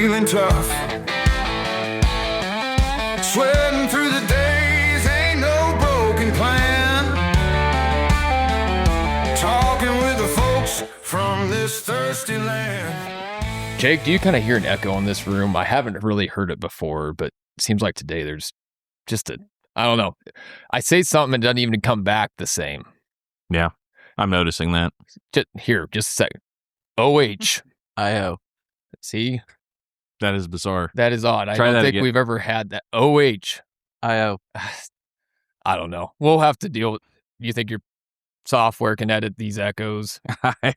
feeling tough. Sweating through the days, ain't no broken plan. Talking with the folks from this thirsty land. Jake, do you kind of hear an echo in this room? I haven't really heard it before, but it seems like today there's just I don't know. I say something and it doesn't even come back the same. Yeah, I'm noticing that. Just a second. OH. I-O. See? That is bizarre. That is odd. I Try don't that think again. we've ever had that. OH. I-O. I don't know. We'll have to deal with. You think your software can edit these echoes? I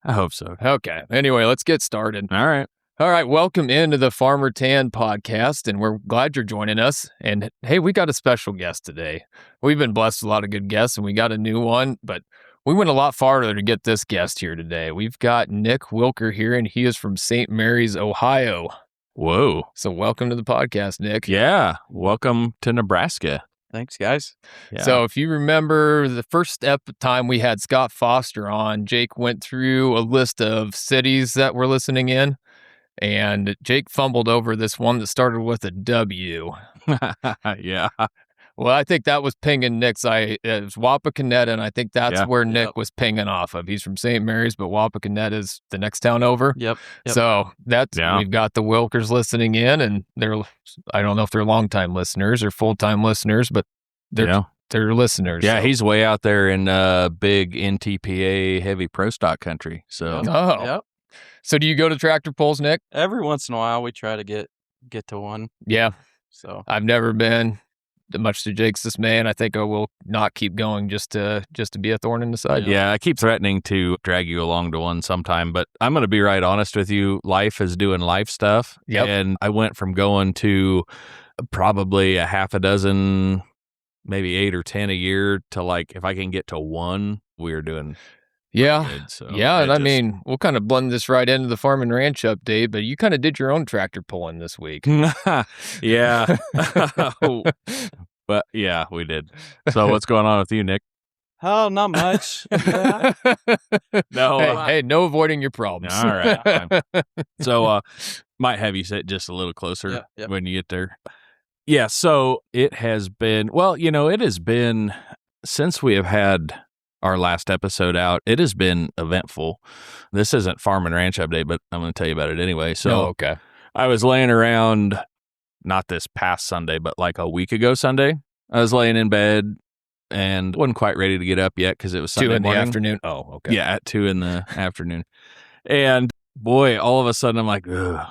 hope so. Okay. Anyway, let's get started. All right. All right. Welcome into the Farmer Tan podcast, and we're glad you're joining us. And hey, we got a special guest today. We've been blessed with a lot of good guests, and we got a new one, but we went a lot farther to get this guest here today. We've got Nick Wilker here, and he is from St. Mary's, Ohio. Whoa. So welcome to the podcast, Nick. Yeah. Welcome to Nebraska. Thanks, guys. Yeah. So if you remember the first time we had Scott Foster on, Jake went through a list of cities that were listening in, and Jake fumbled over this one that started with a W. Yeah. Well, I think that was pinging Nick's. It was Wapakoneta, and I think that's where Nick was pinging off of. He's from St. Mary's, but Wapakoneta is the next town over. Yep. So we've got the Wilkers listening in, and I don't know if they're longtime listeners or full-time listeners, but they're listeners. Yeah, so. he's way out there in big NTPA heavy pro stock country. So Oh. Yep. So do you go to tractor pulls, Nick? Every once in a while, we try to get to one. Yeah. So I've never been, much to Jake's dismay, and I think I will not keep going just to be a thorn in the side. yeah, I keep threatening to drag you along to one sometime, but I'm going to be right honest with you. Life is doing life stuff. Yep. And I went from going to probably a half a dozen, maybe 8 or 10 a year to like, if I can get to one, we're doing Yeah. good. So Yeah, and it I just- mean, we'll kind of blend this right into the farm and ranch update, but you kind of did your own tractor pulling this week. yeah. But yeah, we did. So what's going on with you, Nick? oh, not much. Yeah. No. Hey, no avoiding your problems. All right. Fine. So might have you sit just a little closer Yeah. when you get there. Yeah, so it has been, it has been since we have had our last episode out, it has been eventful. This isn't farm and ranch update, but I'm going to tell you about it anyway. So Oh, okay. I was laying around, not this past Sunday, but like a week ago Sunday. I was laying in bed and wasn't quite ready to get up yet because it was Sunday 2 in the morning. afternoon. Oh, okay. Yeah, at 2 in the afternoon. And boy, all of a sudden I'm like, ugh,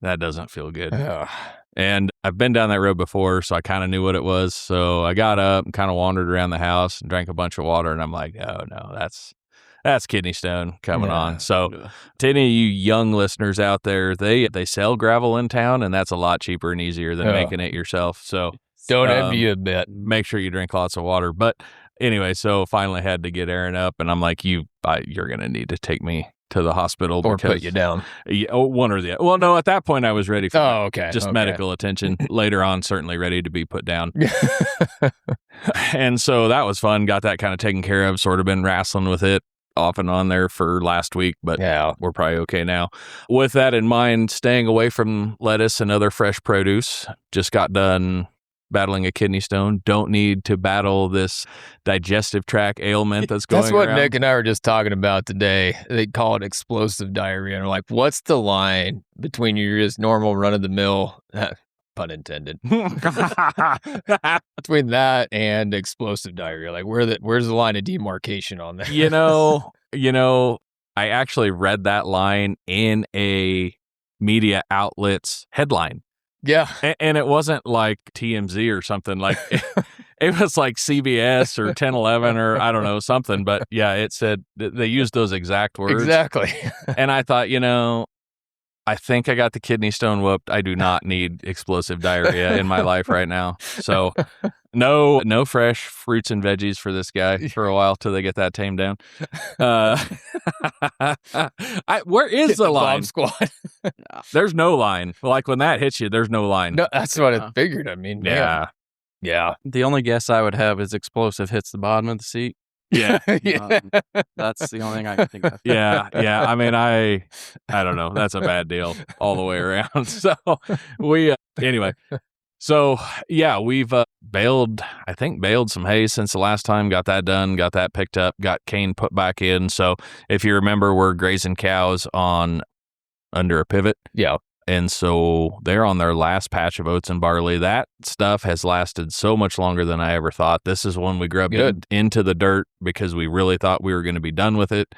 that doesn't feel good. Ugh. And I've been down that road before, so I kind of knew what it was. So I got up and kind of wandered around the house and drank a bunch of water. And I'm like, oh no, that's kidney stone coming on. So to any of you young listeners out there, they sell gravel in town, and that's a lot cheaper and easier than making it yourself. So Don't envy you a bit. make sure you drink lots of water. But anyway, so finally had to get Aaron up, and I'm like, you're going to need to take me to the hospital Or because put you down. one or the other. Well, no, at that point I was ready for Oh, okay. just okay. medical attention. Later on, certainly ready to be put down. And so that was fun. Got that kind of taken care of. Sort of been wrestling with it off and on there for last week, but Yeah. we're probably okay now. With that in mind, staying away from lettuce and other fresh produce. Just got done battling a kidney stone. Don't need to battle this digestive tract ailment that's going That's what around. Nick and I were just talking about today. They call it explosive diarrhea. And we're like, what's the line between your just normal run-of-the-mill, pun intended, between that and explosive diarrhea? Like, where's the line of demarcation on that? You know, I actually read that line in a media outlet's headline. Yeah. And it wasn't like TMZ or something. Like it was like CBS or 1011 or I don't know, something. But yeah, it said they used those exact words. Exactly. And I thought, I think I got the kidney stone whooped. I do not need explosive diarrhea in my life right now. So no fresh fruits and veggies for this guy for a while till they get that tamed down. Where is the line? Bomb squad. There's no line. Like when that hits you, there's no line. No, that's what I figured. I mean, man. Yeah. Yeah. The only guess I would have is explosive hits the bottom of the seat. Yeah. That's the only thing I can think of. Yeah. I mean, I don't know. That's a bad deal all the way around. So we anyway. So yeah, we've baled some hay since the last time. Got that done. Got that picked up. Got cane put back in. So if you remember, we're grazing cows on under a pivot. Yeah. And so they're on their last patch of oats and barley. That stuff has lasted so much longer than I ever thought. This is one we grubbed into the dirt because we really thought we were going to be done with it.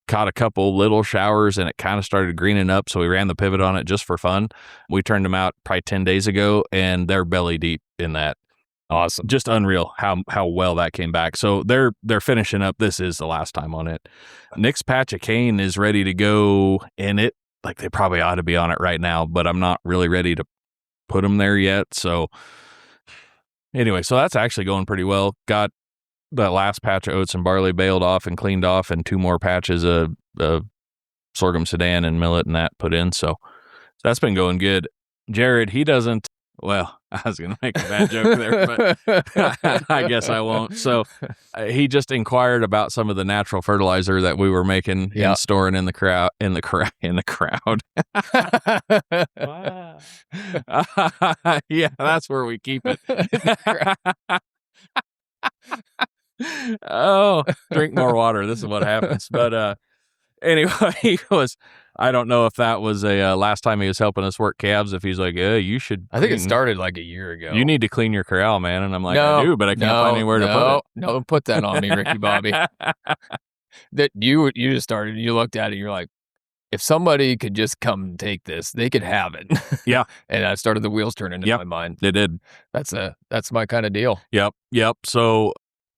Caught a couple little showers and it kind of started greening up. So we ran the pivot on it just for fun. We turned them out probably 10 days ago and they're belly deep in that. Awesome. Just unreal how well that came back. So they're finishing up. This is the last time on it. Nick's patch of cane is ready to go in it. Like they probably ought to be on it right now, but I'm not really ready to put them there yet. So anyway, so that's actually going pretty well. Got that last patch of oats and barley baled off and cleaned off and 2 more patches of sorghum sudan and millet and that put in. So that's been going good. Jared, he doesn't, well, I was going to make a bad joke there, but I guess I won't. So he just inquired about some of the natural fertilizer that we were making and storing in the crowd, in the crowd. Wow. Yeah, that's where we keep it. Oh, drink more water. This is what happens. But anyway, he was, I don't know if that was a last time he was helping us work calves, if he's like, you should. I think it started like a year ago. You need to clean your corral, man. And I'm like, I do, but I can't find anywhere to put it. No, don't put that on me, Ricky Bobby. That you just started, you looked at it, you're like, if somebody could just come and take this, they could have it. Yeah. And I started the wheels turning in my mind. They did. That's my kind of deal. Yep. So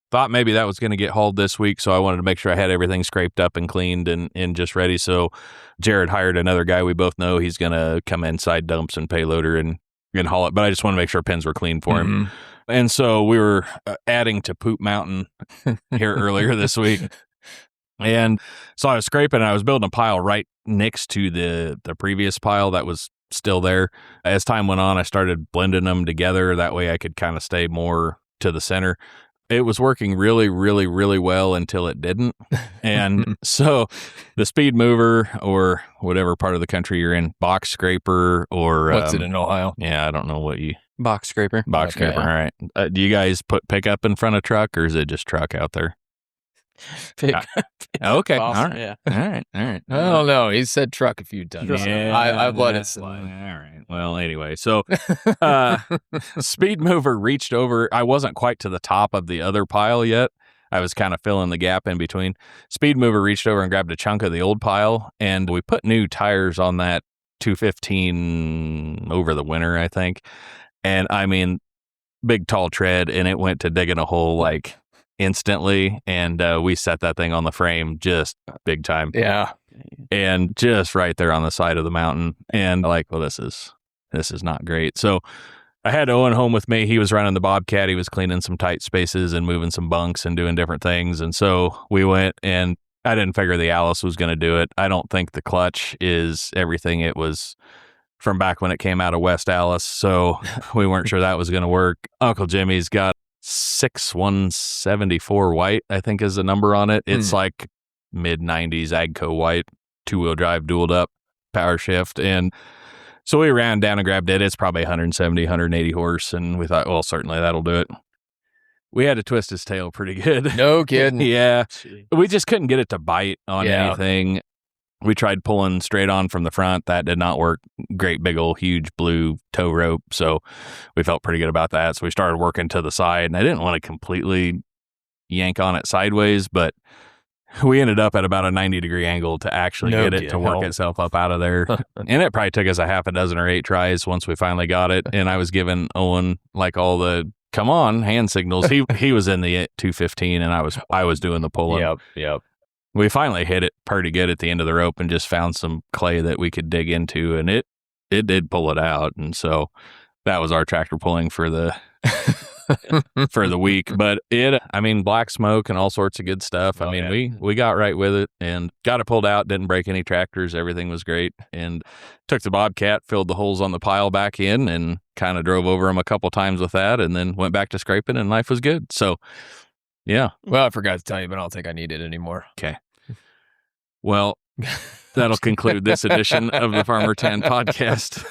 thought maybe that was going to get hauled this week, so I wanted to make sure I had everything scraped up and cleaned and just ready. So Jared hired another guy we both know. He's going to come inside dumps and payloader and haul it, but I just want to make sure pins were clean for him. And so we were adding to Poop Mountain here earlier this week. And so I was scraping and I was building a pile right next to the previous pile that was still there. As time went on, I started blending them together. That way I could kind of stay more to the center. It was working really, really, really well until it didn't. And so the speed mover, or whatever part of the country you're in, box scraper, or what's it in Ohio? Yeah, I don't know what you Box scraper. Box scraper. All right. Do you guys put pickup in front of truck, or is it just truck out there? Pick. Okay. Awesome. All right. Yeah. All right. I don't know. He said truck a few times. Yeah, I've let it slide. All right. Well, anyway, so speed mover reached over. I wasn't quite to the top of the other pile yet. I was kind of filling the gap in between. Speed mover reached over and grabbed a chunk of the old pile, and we put new tires on that 215 over the winter, I think. And I mean, big tall tread, and it went to digging a hole like instantly, and we set that thing on the frame just big time. Yeah. And just right there on the side of the mountain. And like, well, this is not great. So I had Owen home with me. He was running the Bobcat. He was cleaning some tight spaces and moving some bunks and doing different things. And so we went, and I didn't figure the Alice was going to do it. I don't think the clutch is everything it was from back when it came out of West Alice. So we weren't sure that was going to work. Uncle Jimmy's got 6174 white, I think is the number on it. It's like mid 90s Agco white, 2-wheel drive, dualed up, power shift. And so we ran down and grabbed it. It's probably 170, 180 horse. And we thought, well, certainly that'll do it. We had to twist his tail pretty good. No kidding. Yeah. We just couldn't get it to bite on anything. We tried pulling straight on from the front. That did not work. Great big old huge blue tow rope. So we felt pretty good about that. So we started working to the side, and I didn't want to completely yank on it sideways, but we ended up at about a 90-degree angle to actually get it to work itself up out of there. And it probably took us a half a dozen or 8 tries once we finally got it. And I was giving Owen like all the come on hand signals. He was in the 215, and I was doing the pulling. Yep. We finally hit it pretty good at the end of the rope and just found some clay that we could dig into, and it did pull it out. And so that was our tractor pulling for the for the week. But black smoke and all sorts of good stuff. We got right with it and got it pulled out, didn't break any tractors. Everything was great, and took the Bobcat, filled the holes on the pile back in, and kind of drove over them a couple times with that, and then went back to scraping, and life was good. So Yeah. Well, I forgot to tell you, but I don't think I need it anymore. Okay. Well, that'll conclude this edition of the Farmer Tan podcast.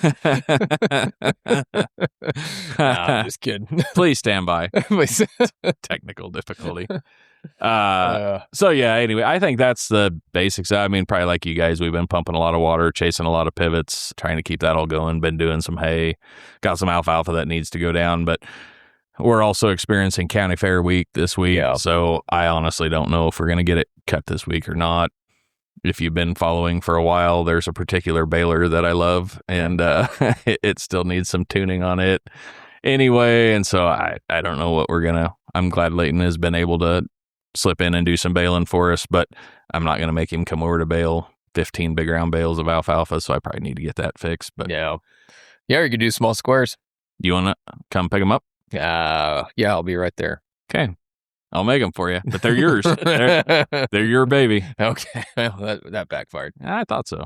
Nah, I'm just kidding. Please stand by. Please. Technical difficulty. So yeah, anyway, I think that's the basics. I mean, probably like you guys, we've been pumping a lot of water, chasing a lot of pivots, trying to keep that all going, been doing some hay, got some alfalfa that needs to go down, but we're also experiencing county fair week this week. Yeah. So I honestly don't know if we're going to get it cut this week or not. If you've been following for a while, there's a particular baler that I love, and it still needs some tuning on it anyway. And so I don't know what we're going to, I'm glad Leighton has been able to slip in and do some baling for us, but I'm not going to make him come over to bale 15 big round bales of alfalfa. So I probably need to get that fixed. But Yeah, you could do small squares. you want to come pick them up? Yeah, I'll be right there. Okay. I'll make them for you, but they're yours. they're your baby. Okay. Well, that backfired. I thought so.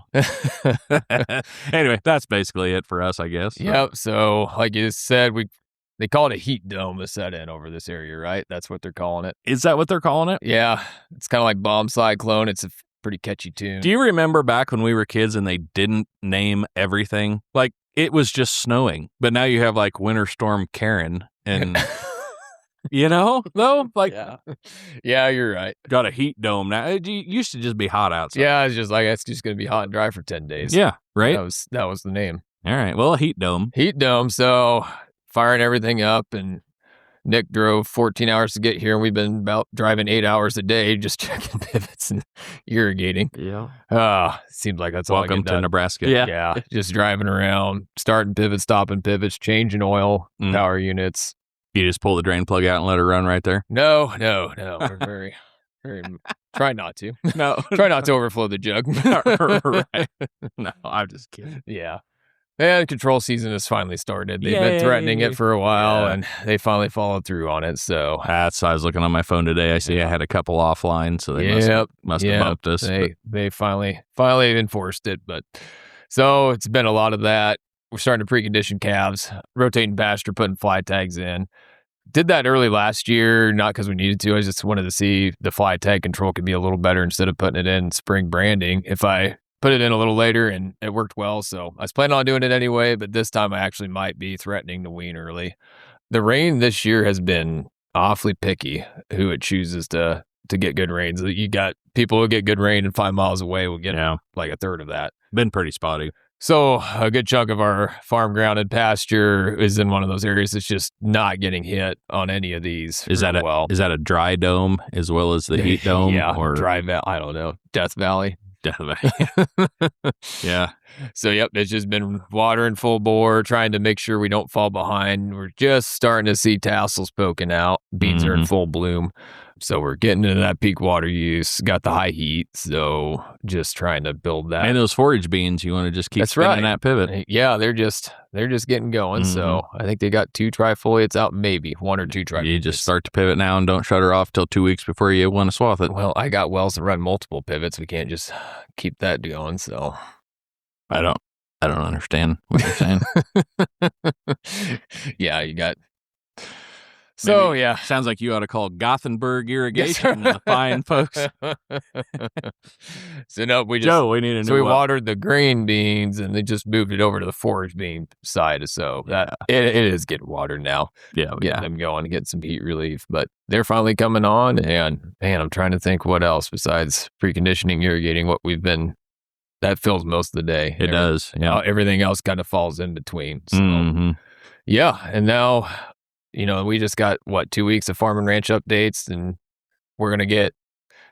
Anyway, that's basically it for us, I guess. Yep. So, like you said, they call it a heat dome to set in over this area, right? That's what they're calling it. Is that what they're calling it? Yeah. It's kind of like Bomb Cyclone. It's a pretty catchy tune. Do you remember back when we were kids and they didn't name everything? Like, it was just snowing, but now you have like Winter Storm Karen and... You know, though, like, Yeah, you're right. got a heat dome now. It used to just be hot outside. Yeah, it's just like it's just going to be hot and dry for 10 days. Yeah, right. That was the name. All right. Well, a heat dome. Heat dome. So firing everything up, and Nick drove 14 hours to get here, and we've been about driving 8 hours a day just checking pivots and irrigating. Yeah. Seems like that's all I Welcome get to done. Nebraska. Yeah, just driving around, starting pivots, stopping pivots, changing oil, Mm. power units. You just pull the drain plug out and let it run right there. No. We're very, very try not to. No, Try not to overflow the jug. Right. No, I'm just kidding. Yeah. And control season has finally started. They've been threatening it for a while, and they finally followed through on it. So That's I was looking on my phone today. I see I had a couple offline, so they must have bumped us. They finally enforced it. But so it's been a lot of that. We're starting to precondition calves, rotating pasture, putting fly tags in. Did that early last year, not because we needed to. I just wanted to see if the fly tag control could be a little better instead of putting it in spring branding. If I put it in a little later, and it worked well, so I was planning on doing it anyway, but this time I actually might be threatening to wean early. The rain this year has been awfully picky who it chooses to get good rains. You got people who get good rain and 5 miles away will get like a third of that. Been pretty spotty. So a good chunk of our farm grounded pasture is in one of those areas that's just not getting hit on any of these. Is that a dry dome as well as the heat dome? Yeah, or dry valley. I don't know. Death Valley. Yeah. So it's just been watering full bore, trying to make sure we don't fall behind. We're just starting to see tassels poking out. Beans are in full bloom. So we're getting into that peak water use, got the high heat. So just trying to build that. And those forage beans, you want to just keep spinning that pivot. Yeah, they're just getting going. So I think they got 2 trifoliates out, maybe 1 or 2 trifoliates. You just start to pivot now and don't shut her off till 2 weeks before you want to swath it. Well, I got wells that run multiple pivots. We can't just keep that going. So I don't understand what you're saying. Yeah, you got. So Maybe, sounds like you ought to call Gothenburg Irrigation, the fine folks. So no, we need a new. So we watered the green beans, and they just moved it over to the forage bean side. So that it is getting watered now. Getting them going, getting some heat relief. But they're finally coming on, and man, I'm trying to think what else besides preconditioning, irrigating. What we've been that fills most of the day. It does. Yeah, everything else kind of falls in between. So yeah, and now. We just got 2 weeks of Farm and Ranch updates, and we're going to get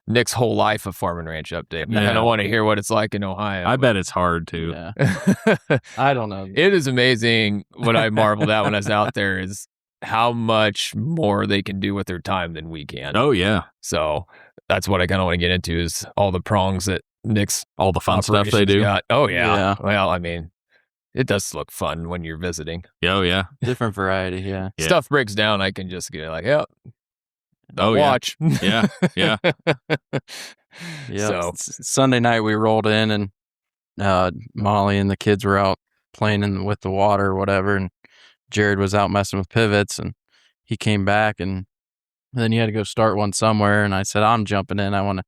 Nick's whole life of Farm and Ranch update. I don't want to hear what it's like in Ohio. I bet it's hard too. Yeah. I don't know. It is amazing. What I marveled at when I was out there is how much more they can do with their time than we can. Oh, yeah. So that's what I kind of want to get into is all the prongs that Nick's all the fun stuff they do. Got. Oh, yeah. Well, I mean, it does look fun when you're visiting. Oh, yeah. Different variety, yeah. Stuff breaks down. I can just get like, watch. Yeah. Yeah. So Sunday night we rolled in, and Molly and the kids were out playing with the water or whatever, and Jared was out messing with pivots, and he came back and then you had to go start one somewhere. And I said, I'm jumping in. I want to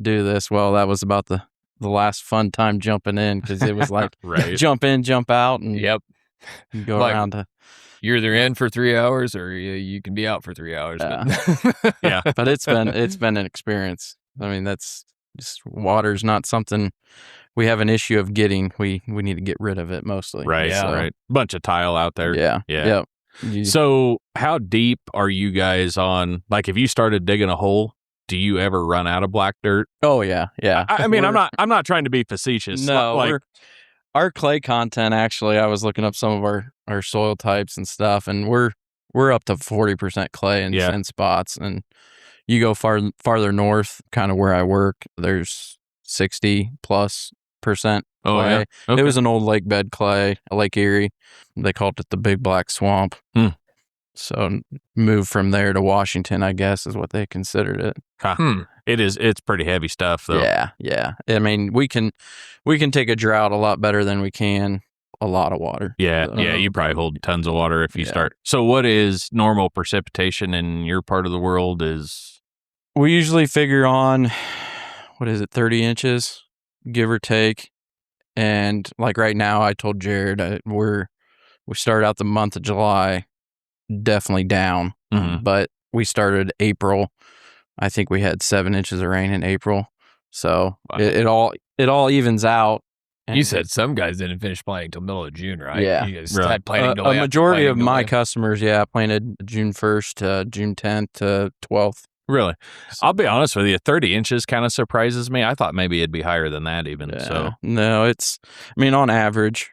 do this. Well, that was about the last fun time jumping in, because it was like Right. jump in, jump out, and Yep. go Like, around to. You're either in for 3 hours or you can be out for 3 hours. But Yeah. But it's been an experience. I mean, that's just, water's not something we have an issue of getting. We need to get rid of it mostly. Right. Yeah. Right. Bunch of tile out there. Yeah. Yeah. Yep. So how deep are you guys on, like, if you started digging a hole, do you ever run out of black dirt? Oh yeah. Yeah. I mean, I'm not trying to be facetious. No, like, our clay content, actually, I was looking up some of our soil types and stuff, and we're up to 40% clay in spots. And you go farther north, kind of where I work, there's 60+% clay. Oh, yeah? Okay. It was an old lake bed clay, Lake Erie. They called it the Big Black Swamp. So move from there to Washington, I guess, is what they considered it. It's pretty heavy stuff, though. Yeah. I mean, we can take a drought a lot better than we can a lot of water. Yeah, So, you probably hold tons of water if you start. So what is normal precipitation in your part of the world is? we usually figure on, 30 inches, give or take. And like right now, I told Jared, we started out the month of July definitely down, but we started April. I think we had 7 inches of rain in April. So it all evens out. you said some guys didn't finish planting until middle of June, right? Yeah. You guys Right. had planting delay. A majority of planting my delay. customers, planted June 1st to June 10th to 12th. Really? I'll be honest with you, 30 inches kind of surprises me. I thought maybe it'd be higher than that even. Yeah. So No, on average,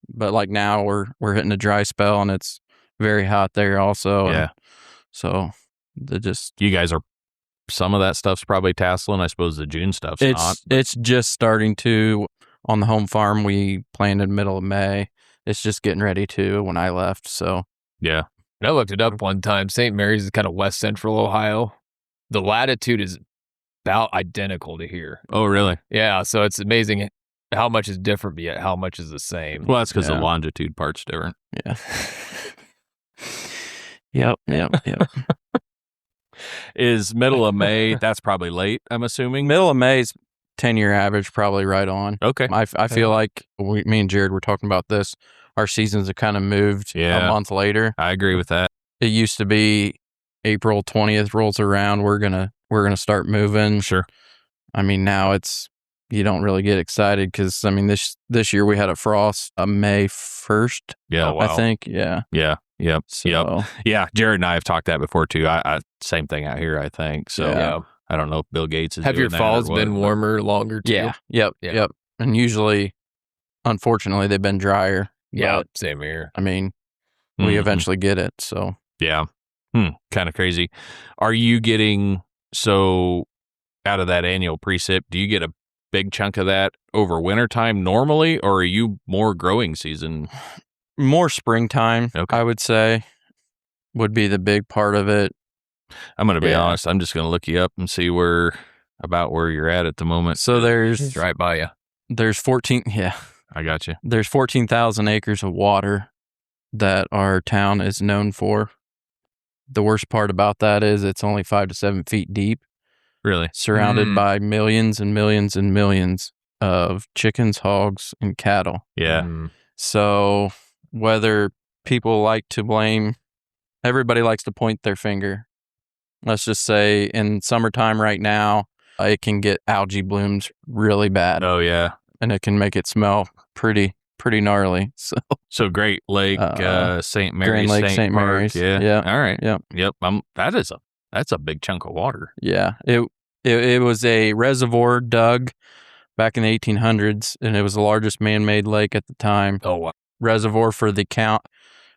but like now we're hitting a dry spell and it's very hot there also. Yeah. And so you guys are, some of that stuff's probably tasseling. I suppose the June stuff's not. it's just starting to, on the home farm, we planted middle of May. It's just getting ready to when I left. So Yeah. And I looked it up one time. St. Mary's is kind of west central Ohio. The latitude is about identical to here. Oh, really? Yeah, so it's amazing how much is different, but yet how much is the same. Well, that's because the Yeah. longitude part's different. Yeah. Yep. Is middle of May, that's probably late, I'm assuming. Middle of May's 10-year average, probably right on. Okay. I feel like me and Jared were talking about this. Our seasons have kind of moved a month later. I agree with that. It used to be April 20th rolls around, we're gonna start moving. Sure. I mean, now you don't really get excited because this year we had a frost May 1st. Yeah. Oh, wow. I think. Yeah. Yeah. Yep. So, Yep. Yeah. Jared and I have talked that before too. I same thing out here, I think. So Yeah. I don't know if Bill Gates is Have doing your that falls or what, been but- warmer longer too? Yeah. Yeah. Yep. And usually, unfortunately, they've been drier. Yeah, But, same here. I mean, we Mhm. eventually get it. So Yeah. Kind of crazy. Are you getting, so out of that annual precip, do you get a big chunk of that over wintertime normally, or are you more growing season? more springtime, Okay. I would say, would be the big part of it. I'm going to be Yeah. honest. I'm just going to look you up and see where you're at the moment. So It's there's right by you. 14. Yeah. I got you. There's 14,000 acres of water that our town is known for. The worst part about that is it's only 5 to 7 feet deep, Really? surrounded by millions and millions and millions of chickens, hogs, and cattle. Yeah. Mm. So whether people like to blame, everybody likes to point their finger. Let's just say in summertime right now, it can get algae blooms really bad, Oh, yeah. and it can make it smell pretty gnarly. So Great Lake, St. Mary's, Grand Lake, St. Mark. Mary's. Yeah. Yeah. All right. Yep. Yep. That's a big chunk of water. yeah, it was a reservoir dug back in the 1800s, and it was the largest man-made lake at the time. Oh, wow. Reservoir for the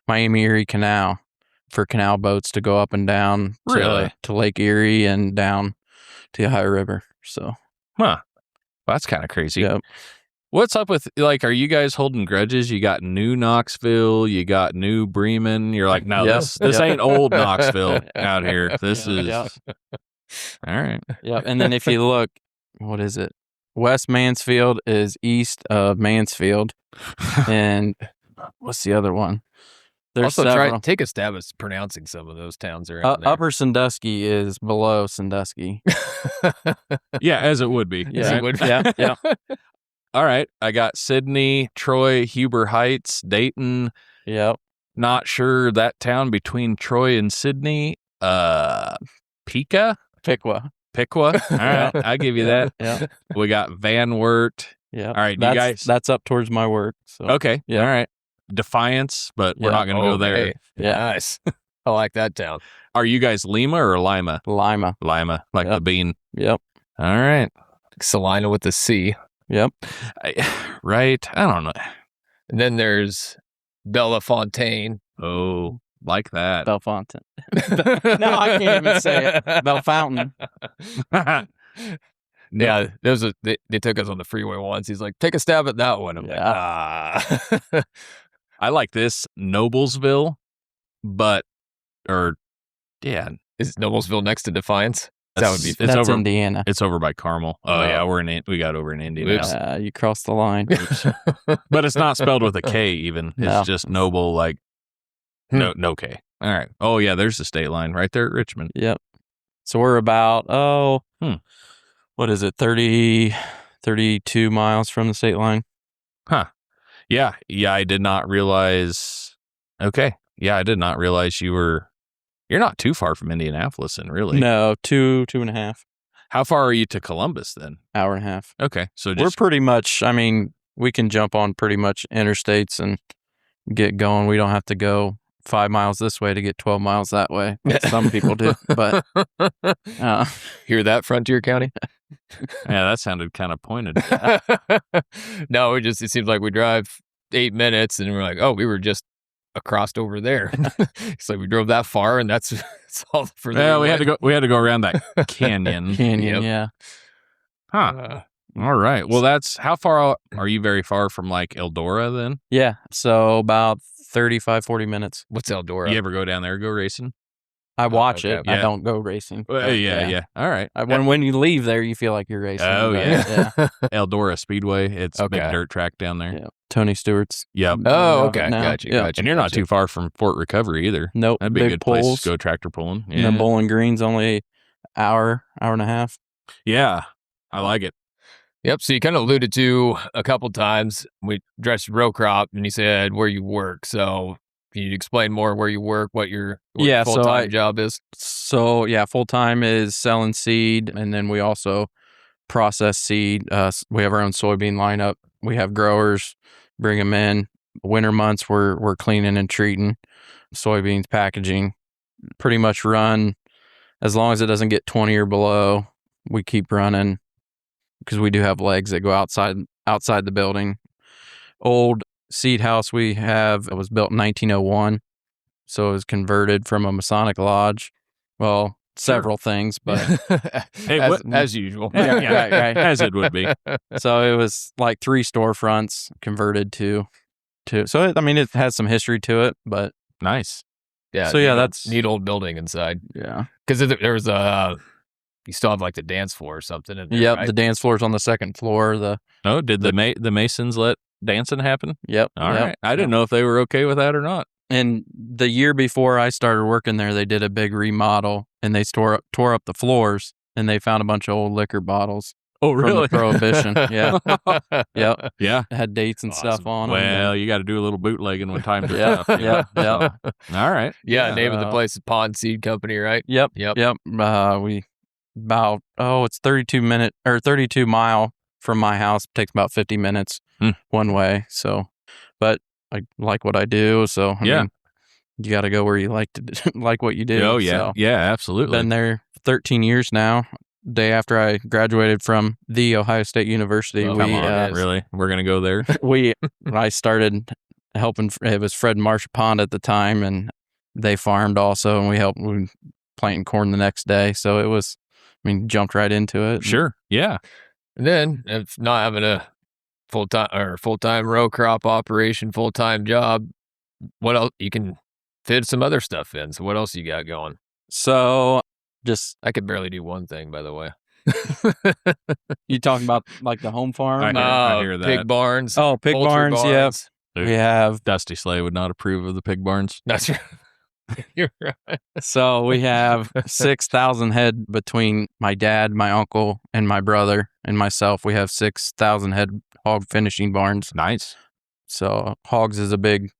Miami Erie Canal, for canal boats to go up and down Really? to Lake Erie and down to the Ohio River. So Well, that's kind of crazy. Yep. What's up with, like, are you guys holding grudges? You got new Knoxville, you got new Bremen. You're like, no, Yep. this ain't old Knoxville out here. This is Yep. all right. Yeah, and then if you look, what is it? West Mansfield is east of Mansfield, and what's the other one? There's also, several. take a stab at pronouncing some of those towns around there. Upper Sandusky is below Sandusky. Yeah, as it would be. Yeah, right? would be. yeah. All right. I got Sydney, Troy, Huber Heights, Dayton. Yep. Not sure that town between Troy and Sydney. Piqua? Piqua. All right. I'll give you that. Yeah. We got Van Wert. Yeah. All right. You guys. That's up towards my work. So. Okay. Yeah. All right. Defiance, but we're Yeah. not going to go there. Okay. Yeah. Nice. I like that town. Are you guys Lima or Lima? Lima. Lima, like Yep. the bean. Yep. All right. Salina with the C. Yep. Right. I don't know. And then there's Bellefontaine. Oh, like that. Bellefontaine. No, I can't even say it. Bellefontaine. Yeah, they took us on the freeway once. He's like, take a stab at that one. I'm like, I like this Noblesville, yeah. Is Noblesville next to Defiance? That would be. It's That's over. Indiana. It's over by Carmel. Oh yeah, we got over in Indiana. Oops. You crossed the line. But it's not spelled with a K even. It's No. just Noble, like no K. All right. Oh yeah, there's the state line right there at Richmond. Yep. So we're about, what is it, 32 miles from the state line? Yeah. I did not realize. Okay. Yeah, I did not realize you're not too far from Indianapolis, and really. No, two and a half, How far are you to Columbus then? hour and a half. Okay, so We're just pretty much, I mean, we can jump on pretty much interstates and get going. We don't have to go 5 miles this way to get 12 miles that way. Some people do, but Hear that, Frontier County? yeah, that sounded kind of pointed. No, it seems like we drive 8 minutes and we're like, oh, we were just across over there. It's like we drove that far and that's all for Yeah, we had to go around that canyon. Canyon, Yep. yeah. Huh. All right. Well, that's how far are you? Very far from like Eldora then? Yeah, so about 35, 40 minutes. What's Eldora? You ever go down there, go racing? I watch okay. it. I Yeah. don't go racing. Yeah. All right. When you leave there, you feel like you're racing. Oh, but, yeah. Eldora Speedway. It's a big Okay. dirt track down there. Yeah. Tony Stewart's. Yep. Oh, okay. now. Gotcha. Yeah. Gotcha. And you're not gotcha. too far from Fort Recovery either. Nope. That'd be a big good place poles. to go tractor pulling. And then Yeah. Bowling Green's only hour and a half. Yeah. I like it. Yep. So you kind of alluded to a couple times. We addressed row crop and you said where you work. So can you explain more where you work, what your Yeah, so full-time job is? So yeah, full time is selling seed, and then we also process seed. We have our own soybean lineup. We have growers, bring them in. Winter months, we're cleaning and treating soybeans, packaging. Pretty much run as long as it doesn't get 20 or below. We keep running because we do have legs that go outside the building. Old seed house we have, it was built in 1901. So it was converted from a Masonic lodge. Well, several things, but Hey, as usual. Yeah, right. As it would be. so it was like 3 storefronts converted to. So it has some history to it, but Nice. Yeah. So, yeah, that's- neat old building inside. yeah. Because there was you still have like the dance floor or something in there, Yep, right? the dance floor's on the second floor. Oh, did the Masons let dancing happen? Yep. All yep. right. I didn't know if they were okay with that or not. And the year before I started working there, they did a big remodel and they tore up the floors and they found a bunch of old liquor bottles Oh, from the Prohibition. Yeah. Yep. Yeah. It had dates and stuff on them. Well, you got to do a little bootlegging when times are Yeah, tough. yeah, yeah. All right. Yeah, name of the place is Pond Seed Company, right? Yep. Yep. Yep. It's 32 mile from my house. Takes about 50 minutes one way. So, but I like what I do. So, I mean, you got to go where you like to like what you do. Oh, yeah. So, Yeah, absolutely. been there 13 years now. Day after I graduated from the Ohio State University, Oh, Come we, on, really? We're going to go there? I started helping. It was Fred and Marcia Pond at the time, and they farmed also, and we planting corn the next day. So it was, jumped right into it. Sure. Yeah. And then if not having a full-time row crop operation, full-time job, what else? You can fit some other stuff in. So what else you got going? So I could barely do one thing, by the way. you talking about like the home farm? I hear that. Pig barns. Oh, pig poultry barns. Yeah. We have Dusty Slay would not approve of the pig barns. That's right. You're right. So we have 6,000 head between my dad, my uncle, and my brother and myself. We have 6,000 head hog finishing barns. Nice. So hogs is a big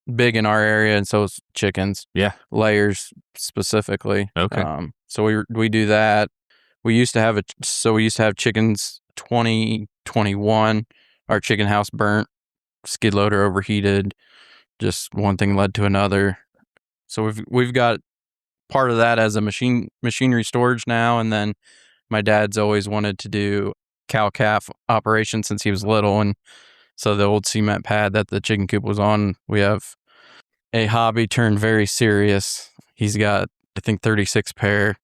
in our area, and so is chickens. Yeah. Layers specifically. Okay. So we do that. We used to have chickens 2021. Our chicken house burnt, skid loader overheated. Just one thing led to another. So we've got part of that as a machinery storage now, and then my dad's always wanted to do cow-calf operation since he was little, and so the old cement pad that the chicken coop was on, we have a hobby turned very serious. He's got, I think, 36 pair,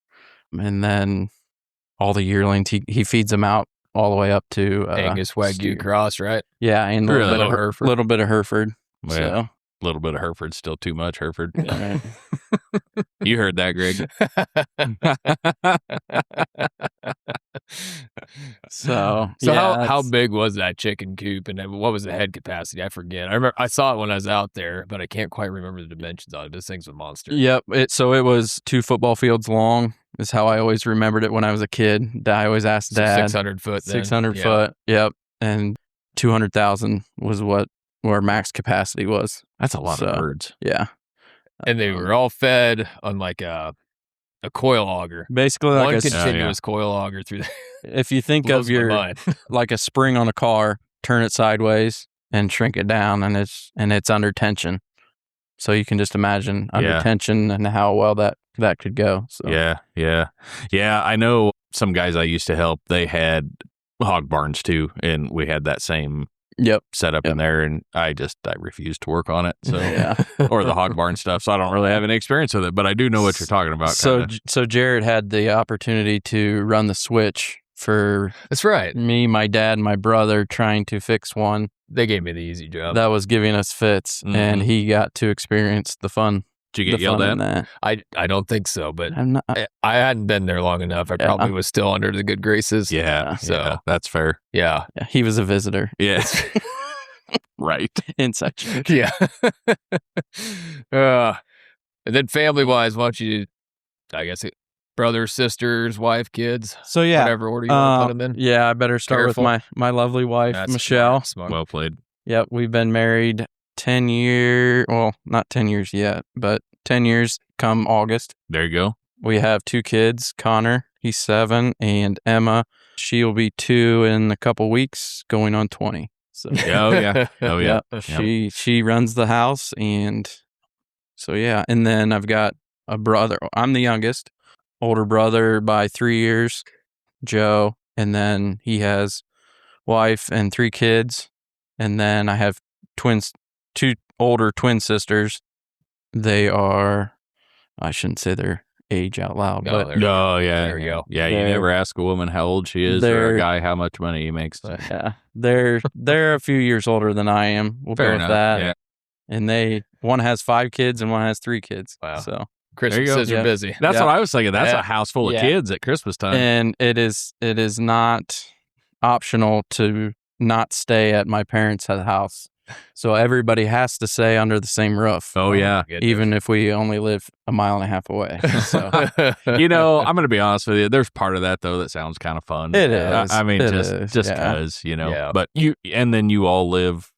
and then all the yearlings, he feeds them out all the way up to Angus Wagyu cross, right? Yeah, and a Really? little bit of Hereford. Well, So. A little bit of Hereford's still too much, Hereford. Right. You heard that, Greg. So how big was that chicken coop, and then what was the head capacity? I forget. I remember I saw it when I was out there, but I can't quite remember the dimensions on it. This thing's a monster. Yep. So it was 2 football fields long. Is how I always remembered it when I was a kid. I always asked So Dad. 600 foot. Then. 600 Yeah. foot. Yep. And 200,000 was what our max capacity was. That's a lot So, of birds. Yeah. And they were all fed on like a coil auger. Basically One like a, continuous coil auger through the if you think of your like a spring on a car, turn it sideways and shrink it down, and it's under tension. So you can just imagine under tension and how well that could go. So Yeah. I know some guys I used to help, they had hog barns too, and we had that same setup in there, and I refused to work on it. So or the hog barn stuff. So I don't really have any experience with it, but I do know what you're talking about. So Jared had the opportunity to run the switch for That's right. me, my dad, and my brother trying to fix one They gave me the easy job. that was giving us fits, and he got to experience the fun. Did you get yelled at? That. I don't think so, but I'm not. I hadn't been there long enough. I probably was still under the good graces. Yeah. So that's fair. yeah. He was a visitor. Yeah. Right. Inside joke. Yeah. And then family wise, why don't you, I guess, brothers, sisters, wife, kids, So whatever order you want to put them in? Yeah, I better start Careful. with my lovely wife, That's Michelle. Smart. Well played. Yep, we've been married 10 years. Well, not 10 years yet, but 10 years come August. There you go. We have 2 kids, Connor, he's 7, and Emma, she will be 2 in a couple weeks, going on 20. So Oh yeah. Oh yeah. she runs the house, and so yeah. And then I've got a brother. I'm the youngest, older brother by 3 years, Joe, and then he has wife and 3 kids, and then I have 2 older twin sisters. They are, I shouldn't say their age out loud, Oh, but there you go. Oh yeah. There you go. Yeah, you They're- never ask a woman how old she is or a they're- guy how much money he makes. yeah, they're a few years older than I am. We'll Fair go enough. with that. Yeah. And one has 5 kids and one has 3 kids. Wow. So Christmases Yeah. are busy. That's Yeah. what I was thinking. That's Yeah. a house full of Yeah. kids at Christmas time. and it is not optional to not stay at my parents' house. So everybody has to stay under the same roof. Oh yeah. Even if we only live a mile and a half away. So You know, I'm going to be honest with you. There's part of that though that sounds kind of fun. It is. I mean, It just is, just yeah. because, you know. Yeah. But and then you all live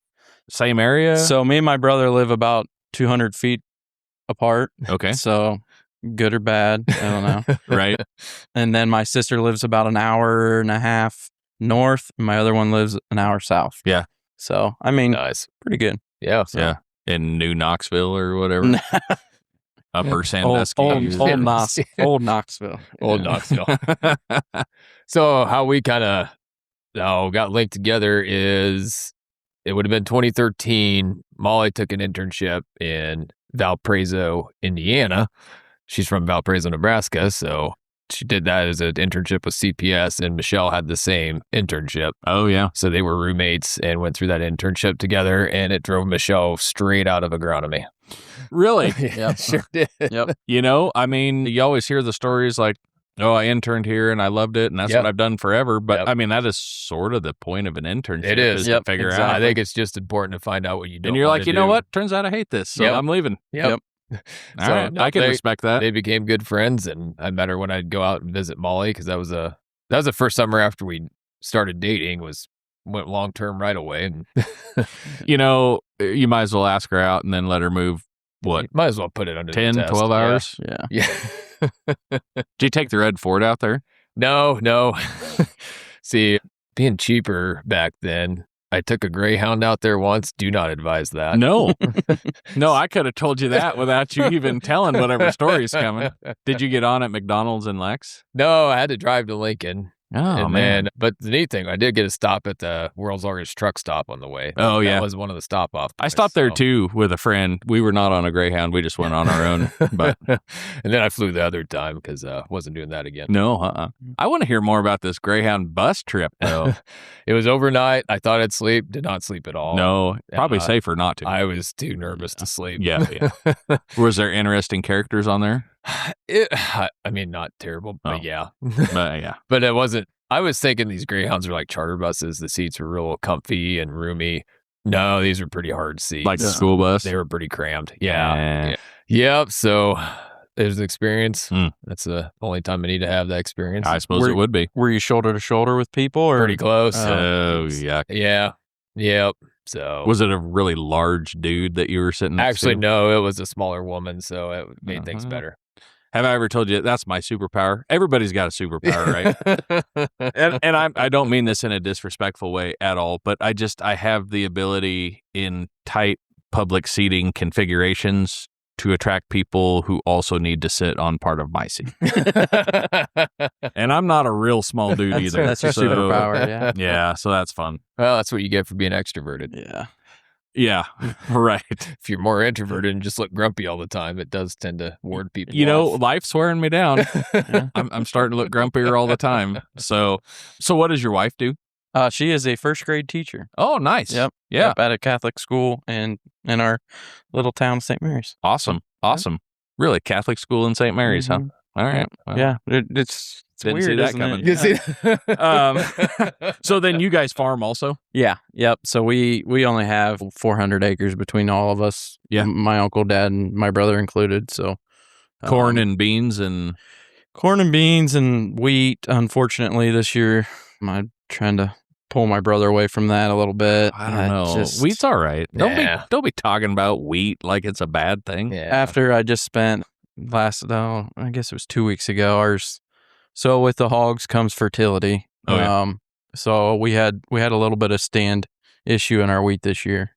same area. So me and my brother live about 200 feet apart. Okay. So good or bad, I don't know. Right. And then my sister lives about an hour and a half north, and my other one lives an hour south. Yeah. So, I mean, Nice. pretty good. Yeah. Yeah. In New Knoxville or whatever. Upper Sandusky. Old Knoxville. Old Knoxville. So how we kind of got linked together is it would have been 2013. Molly took an internship in Valparaiso, Indiana. She's from Valparaiso, Nebraska. So she did that as an internship with CPS, and Michelle had the same internship. Oh yeah. So they were roommates and went through that internship together, and it drove Michelle straight out of agronomy. Really? Yeah, sure did. Yep. You know, I mean, you always hear the stories like Oh, I interned here and I loved it, and that's Yep. what I've done forever. But Yep. I mean, that is sort of the point of an internship. It is. to figure I out. think it's just important to find out what you don't. And you're wanna like, you know do. what? Turns out I hate this, so Yep. I'm leaving. Yep. All So, right, no, I can they- respect that. They became good friends, and I met her when I'd go out and visit Molly because that was the first summer after we started dating. Went long term right away, and You know, you might as well ask her out and then let her move. What, might as well put it under 10, the test. 12 hours? Yeah. Yeah. Did you take the red Ford out there? No. See, being cheaper back then, I took a Greyhound out there once. Do not advise that. No. No, I could have told you that without you even telling whatever story's coming. Did you get on at McDonald's in Lex? No, I had to drive to Lincoln. Oh, man. But the neat thing, I did get a stop at the world's largest truck stop on the way. Oh, yeah. That was one of the stop off. I stopped there too with a friend. We were not on a Greyhound. We just went on our own. But and then I flew the other time because wasn't doing that again. no, I want to hear more about this Greyhound bus trip, though. It was overnight. I thought I'd sleep. Did not sleep at all. No, probably Uh, safer not to. I was too nervous to sleep. Yeah. Was there interesting characters on there? I mean, not terrible, but Oh. yeah. Yeah. But it wasn't. I was thinking these Greyhounds are like charter buses. The seats were real comfy and roomy. No, these were pretty hard seats. Like the school bus? They were pretty crammed. Yeah. Yeah. Yep. So there's an experience. Mm. That's the only time I need to have that experience. I suppose it would be. Were you shoulder to shoulder with people, or Pretty close. Oh, yeah. Yeah. Yep. So Was it a really large dude that you were sitting next actually, to? no, it was a smaller woman. So it made things Uh-huh. better. Have I ever told you that's my superpower? Everybody's got a superpower, right? and I don't mean this in a disrespectful way at all, but I have the ability in tight public seating configurations to attract people who also need to sit on part of my seat. And I'm not a real small dude either. that's your so- superpower? Yeah. Yeah, so that's fun. Well, that's what you get for being extroverted. Yeah. Yeah, right. If you're more introverted and just look grumpy all the time, it does tend to ward people You know, off. life's wearing me down. I'm starting to look grumpier all the time. So what does your wife do? She is a first grade teacher. Oh, nice. Yep. Yeah. Yep, at a Catholic school in our little town of St. Mary's. Awesome. Really, Catholic school in St. Mary's, huh? Mhm. All right. Well, Yeah, it's Didn't weird, see that isn't coming. it? You see? So then you guys farm also? Yeah. Yep. So we only have 400 acres between all of us. Yeah. My uncle, dad, and my brother included. So Corn and beans and corn and beans and wheat. Unfortunately, this year I'm trying to pull my brother away from that a little bit. I don't know. Just- Wheat's all right. Yeah. Don't be talking about wheat like it's a bad thing. Yeah. After I just spent I guess it was 2 weeks ago. So with the hogs comes fertility. Oh, yeah. So we had a little bit of stand issue in our wheat this year.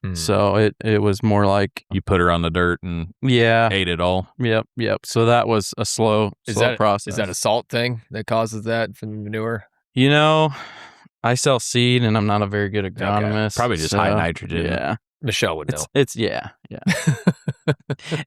Hmm. So it was more like, You put her on the dirt and yeah, ate it all. yep. So that was a slow process. Is that a salt thing that causes that from manure? You know, I sell seed and I'm not a very good agronomist. Probably just high nitrogen. Yeah. Michelle would know.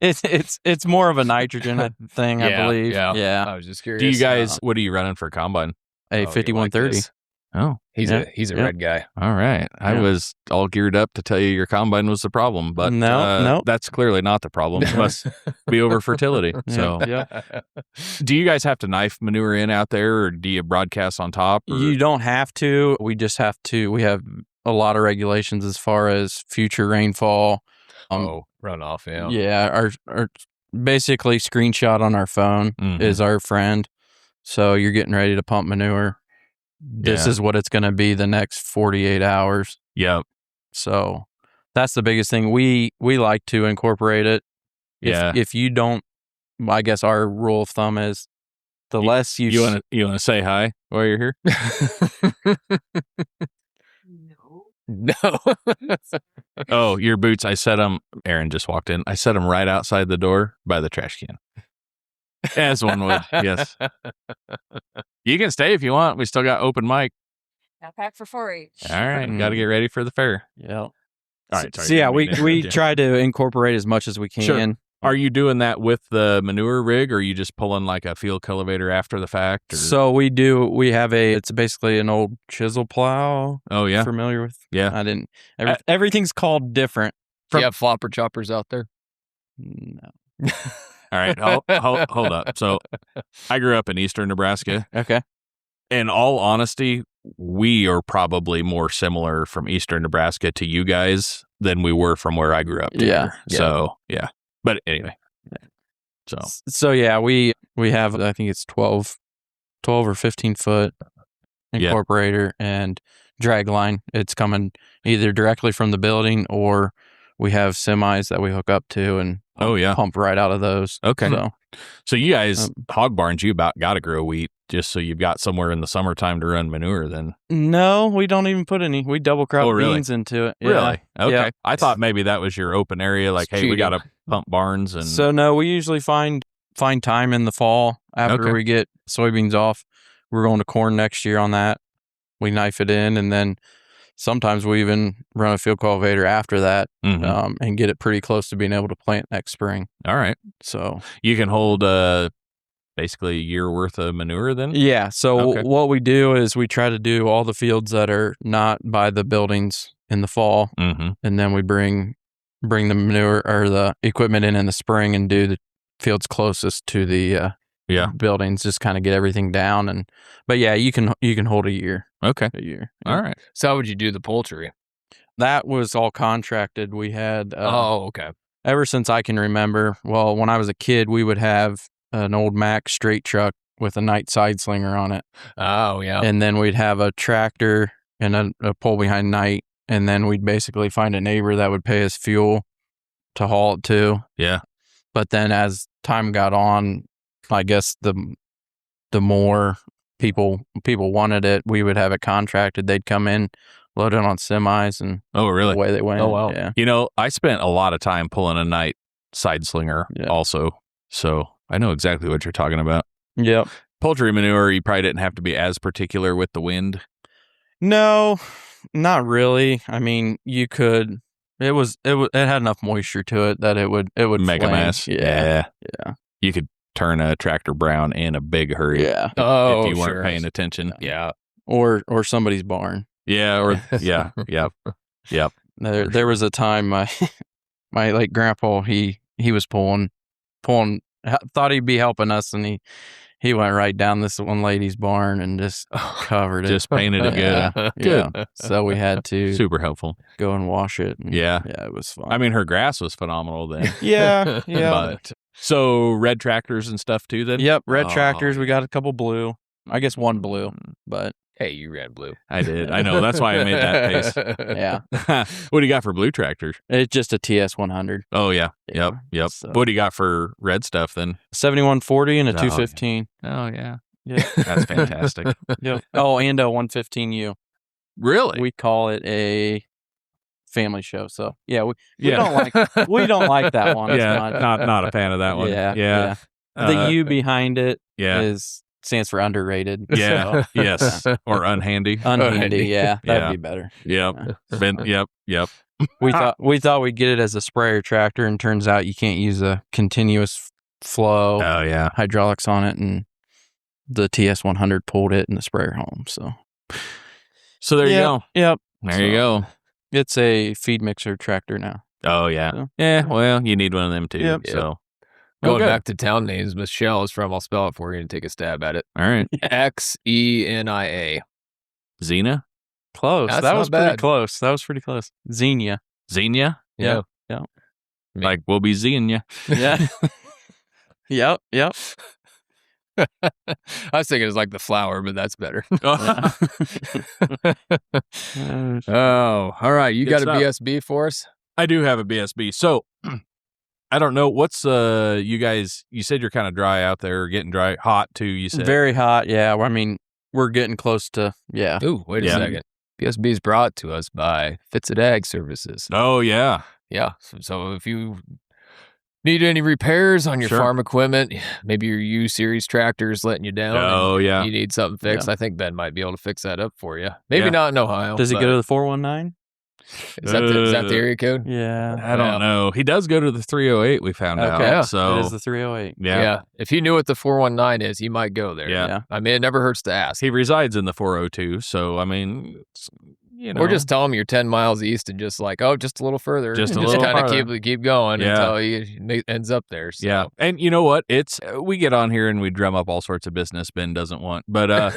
It's it's more of a nitrogen thing, I believe. Yeah. I was just curious. Do you guys, what are you running for a combine? A Oh, you like 5130. this? Oh, He's Yeah. a Yeah. red guy. all right. I Yeah. was all geared up to tell you your combine was the problem, but No. that's clearly not the problem. It must be over fertility. So, Yeah. do you guys have to knife manure in out there, or do you broadcast on top? Or? You don't have to. We just have to. We have a lot of regulations as far as future rainfall. Runoff. Yeah. Yeah, our basically screenshot on our phone Mhm. is our friend. So you're getting ready to pump manure. This Yeah. is what it's going to be the next 48 hours. Yep. So that's the biggest thing. We like to incorporate it. Yeah. If you don't, I guess our rule of thumb is the less you You want to say hi while you're here? No. Oh, your boots. I set them. Aaron just walked in. I set them right outside the door by the trash can. As one would. Yes. You can stay if you want. We still got open mic. Now pack for 4-H. All right. Got to get ready for the fair. Yeah. All right. So yeah, we try to incorporate as much as we can. Sure. Are you doing that with the manure rig, or are you just pulling like a field cultivator after the fact? Or? So we have it's basically an old chisel plow. Oh yeah. Familiar with? Yeah. I didn't. Everything's called different. Do you have flopper choppers out there? No. All right, hold up. So I grew up in eastern Nebraska. Okay. In all honesty, we are probably more similar from eastern Nebraska to you guys than we were from where I grew up to Yeah. here. So, yeah. But anyway. So yeah, we have, I think it's 12 or 15 foot Yeah. incorporator and drag line. It's coming either directly from the building or we have semis that we hook up to and pump right out of those. Okay. So you guys, hog barns, you about got to grow wheat just so you've got somewhere in the summertime to run manure then. no, we don't even put any. We double crop beans into it. Yeah. Really? Okay. Yeah. I thought maybe that was your open area. Like, hey, we got to pump barns. And So no, we usually find time in the fall after we get soybeans off. We're going to corn next year on that. We knife it in, and then sometimes we even run a field cultivator after that, and get it pretty close to being able to plant next spring. All right. So you can hold basically a year worth of manure then? Yeah. So what we do is we try to do all the fields that are not by the buildings in the fall, and then we bring the manure or the equipment in the spring and do the fields closest to the buildings, just kind of get everything down. But yeah, you can hold a year. Okay. A year. All right. So how would you do the poultry? That was all contracted. We had okay. Ever since I can remember, well, when I was a kid, we would have an old Mack straight truck with a night side slinger on it. Oh, yeah. And then we'd have a tractor and a pull behind night, and then we'd basically find a neighbor that would pay us fuel to haul it to. Yeah. But then as time got on, I guess the more people wanted it, we would have it contracted. They'd come in, load it on semis, and away they went. Oh, wow. Yeah. I spent a lot of time pulling a night side slinger also, so I know exactly what you're talking about. Yep. Poultry manure, you probably didn't have to be as particular with the wind. No, not really. I mean, you could. It had enough moisture to it that it would make flame. a mess. Yeah. You could turn a tractor brown in a big hurry. Yeah. Oh, if you weren't paying attention. Yeah. Or somebody's barn. Yeah. Or yeah. Yep. Yep. There was a time my late grandpa he was pulling, thought he'd be helping us, and he went right down this one lady's barn and just covered it. Just painted it good. Good. Yeah. So we had to super helpful go and wash it. And yeah, it was fun. I mean, her grass was phenomenal then. Yeah. But, so red tractors and stuff too then? Yep, red tractors. We got a couple blue. I guess one blue, but hey, you ran blue. I did. I know. That's why I made that face. Yeah. What do you got for blue tractors? It's just a TS 100. Oh yeah. Yep. So. What do you got for red stuff then? 7140 and a 215. Oh yeah. Yeah. That's fantastic. Yep. Oh, and a 115U. Really? We call it a family show. So yeah, we don't like that one. Yeah. Not a fan of that one. Yeah. The U behind it stands for underrated. Yeah. So. Yes. Or unhandy. Unhandy. Yeah. That'd be better. Yep. Yep. We thought we'd get it as a sprayer tractor, and turns out you can't use a continuous flow. Oh yeah. Hydraulics on it, and the TS 100 pulled it in the sprayer home. So there you go. Yep. There you go. It's a feed mixer tractor now. Oh yeah. So, yeah. Well, you need one of them too. Yep. So going back to town names, Michelle is from. I'll spell it for you and take a stab at it. All right. Xenia. Xena. Close. That's that not was bad. pretty close. Xenia. Xenia. Yeah. Like we'll be Xenia. Yeah. Yep. I was thinking it's like the flower, but that's better. Oh, all right. You got a BSB for us? I do have a BSB. So I don't know. What's you guys, you said you're kind of dry out there, getting dry, hot too, you said. Very hot. Yeah. I mean, we're getting close to, yeah. Ooh, wait a second. BSB is brought to us by Fitted Ag Services. Oh, yeah. Yeah. So if you need any repairs on your farm equipment, maybe your U-Series tractor is letting you down. Oh, yeah. You need something fixed. I think Ben might be able to fix that up for you. Maybe not in Ohio. Does he go to the 419? Is that the area code? Yeah. I don't know. He does go to the 308, we found out. Yeah. So it is the 308. Yeah. If he knew what the 419 is, he might go there. Yeah. I mean, it never hurts to ask. He resides in the 402. So, I mean, you know, Or just tell them you're 10 miles east and just like, oh, just a little further. Just a and little kind of farther. keep going Yeah. until he ends up there. So. Yeah. And you know what? It's we get on here and we drum up all sorts of business Ben doesn't want. But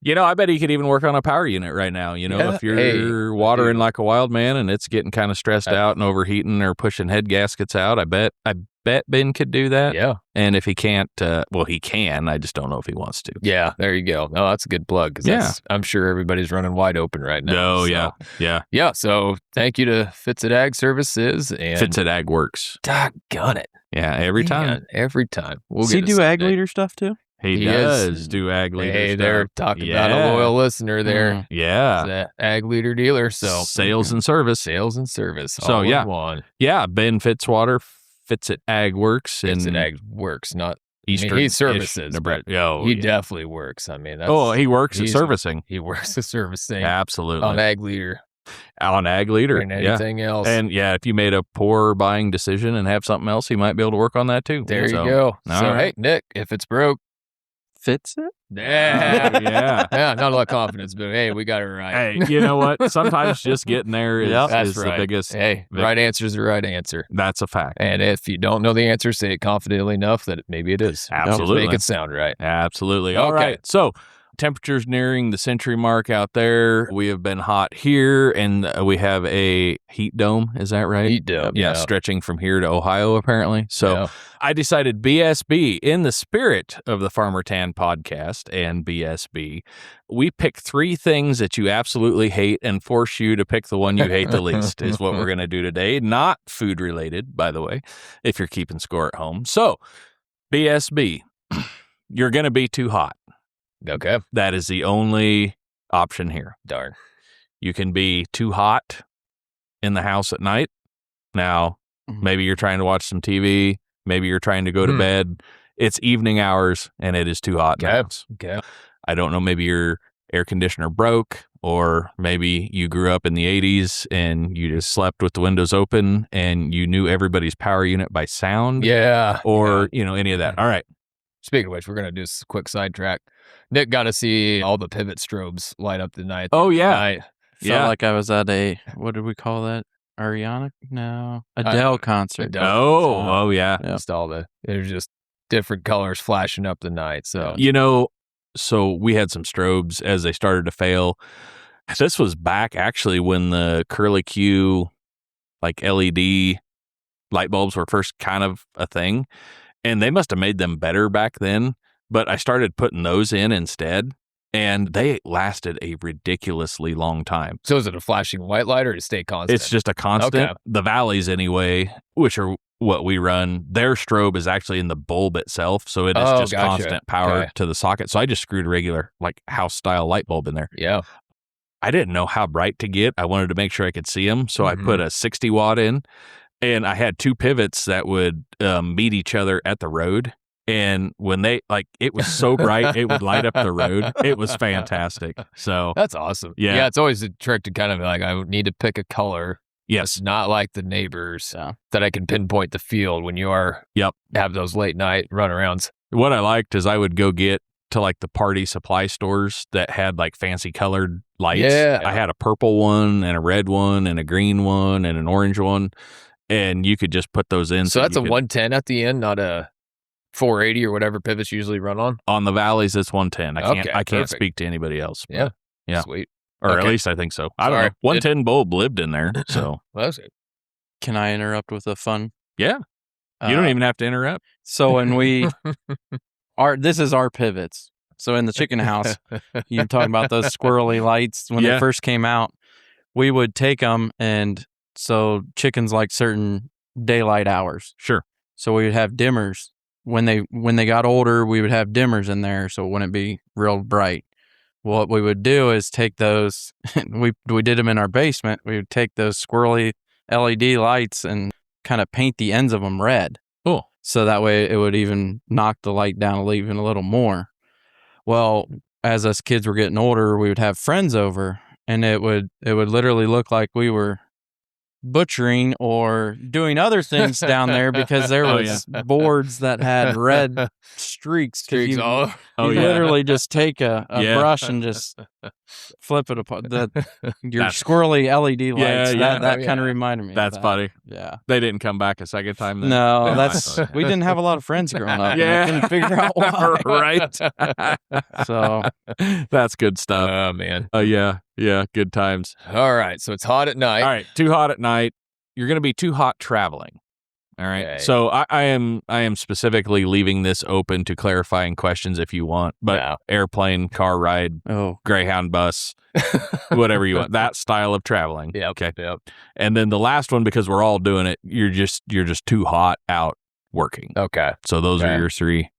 you know, I bet he could even work on a power unit right now. You know, Yeah. if you're watering like a wild man and it's getting kind of stressed out and overheating or pushing head gaskets out, I bet Ben could do that. Yeah. And if he can't, well, he can. I just don't know if he wants to. Yeah. There you go. No, that's a good plug. Cause I'm sure everybody's running wide open right now. Oh, so. yeah. Yeah. So thank you to Fitz at Ag Services and Fits at Ag Works. Doggone it. Yeah, every time. Man, every time. Does he do ag leader stuff too? He He does is. do ag leader Hey, stuff. they're talking about a loyal listener there. Yeah. It's a ag leader dealer. So Sales and service. sales and service. So, all in yeah. one. Yeah, Ben Fitzwater fits at Ag Works Fitz in at Ag Works, not Eastern. he services. Nebraska. But Oh, he yeah. definitely works. I mean, that's, Oh, he works at he's- servicing. He works at servicing Absolutely. on ag leader On Ag Leader. and Yeah. anything else. And yeah, if you made a poor buying decision and have something else, he might be able to work on that too. there So, you go. all So right. hey, Nick, if it's broke, Fits it? yeah, Yeah. yeah, not a lot of confidence, but hey, we got it right. Hey, you know what? Sometimes just getting there is, Yep. That's is right. the biggest. Hey, vic- right answer is the right answer. That's a fact. And if you don't know the answer, say it confidently enough that maybe it is. Absolutely. Just make it sound right. Absolutely. All Okay. right. So, temperatures nearing the century mark out there. We have been hot here, and we have a heat dome. Is that right? Heat dome, Yeah, yeah. stretching from here to Ohio, apparently. So, Yeah. I decided BSB, in the spirit of the Farmer Tan podcast and BSB, we pick 3 things that you absolutely hate and force you to pick the one you hate the least, is what we're going to do today. Not food related, by the way, if you're keeping score at home. So, BSB, you're going to be too hot. Okay. That is the only option here. Darn. You can be too hot in the house at night. Now, maybe you're trying to watch some TV. Maybe you're trying to go to bed. It's evening hours and it is too hot in the Okay. house. Okay. I don't know. Maybe your air conditioner broke, or maybe you grew up in the 80s and you just slept with the windows open and you knew everybody's power unit by sound. Yeah. Or, any of that. All right. Speaking of which, we're going to do a quick sidetrack. Nick got to see all the pivot strobes light up the night. Oh, yeah. Night. Felt like I was at a, what did we call that? Ariana? No. Adele concert. Adele. Oh, yeah. Yeah. Just all there's just different colors flashing up the night. So So we had some strobes as they started to fail. This was back actually when the curly Q, like LED light bulbs were first kind of a thing. And they must have made them better back then. But I started putting those in instead. And they lasted a ridiculously long time. So is it a flashing white light or to stay constant? It's just a constant. Okay. The valleys, anyway, which are what we run, their strobe is actually in the bulb itself. So it is just gotcha. constant power Okay. to the socket. So I just screwed a regular, like, house-style light bulb in there. Yeah. I didn't know how bright to get. I wanted to make sure I could see them. So I Mm-hmm. put a 60 watt in, and I had 2 pivots that would meet each other at the road. And when they, it was so bright, it would light up the road. It was fantastic. So, That's awesome. Yeah. Yeah. It's always a trick to kind of be like, I need to pick a color. yes. It's not like the neighbors Yeah. that I can pinpoint the field when you have those late night runarounds. What I liked is I would go get to, like, the party supply stores that had, like, fancy colored lights. Yeah. I had a purple one and a red one and a green one and an orange one. And you could just put those in. So that's you a could- 110 at the end, not a 480 or whatever pivots usually run on. On the valleys, it's 110. I can't perfect. speak to anybody else. but- Yeah. Yeah. Sweet. Or at Okay. least I think so. I don't Sorry. know. 110 bulb lived in there. So, Well, that's good. Can I interrupt with a fun? yeah. You don't even have to interrupt. So when this is our pivots. So in the chicken house, you're talking about those squirrely lights when Yeah. they first came out. We would take them, and so chickens like certain daylight hours. Sure. So we would have dimmers. When they got older, we would have dimmers in there, so it wouldn't be real bright. What we would do is take those. we did them in our basement. We would take those squirrely LED lights and kind of paint the ends of them red. Cool. So that way it would even knock the light down even a little more. Well, as us kids were getting older, we would have friends over, and it would literally look like we were butchering or doing other things down there because there Oh, was boards that had red streaks. 'Cause Streaks you, all Oh, you yeah. literally just take a Yeah. brush and just Flip it apart. Your That's- squirrely LED lights. yeah. That Oh, kind of yeah. reminded me. of That's that. funny. Yeah. They didn't come back a second time then? No, I that's thought- we didn't have a lot of friends growing up. and I Yeah. couldn't figure out why. Right. So That's good stuff. Oh, man. Yeah. Good times. All right. So it's hot at night. All right. Too hot at night. You're going to be too hot traveling. All right. Okay. So I am specifically leaving this open to clarifying questions if you want, but Yeah. airplane, car ride, Greyhound bus, whatever you want, that style of traveling. Yep. Okay. Yep. And then the last one, because we're all doing it, you're just too hot out working. Okay. So those Okay. are your three.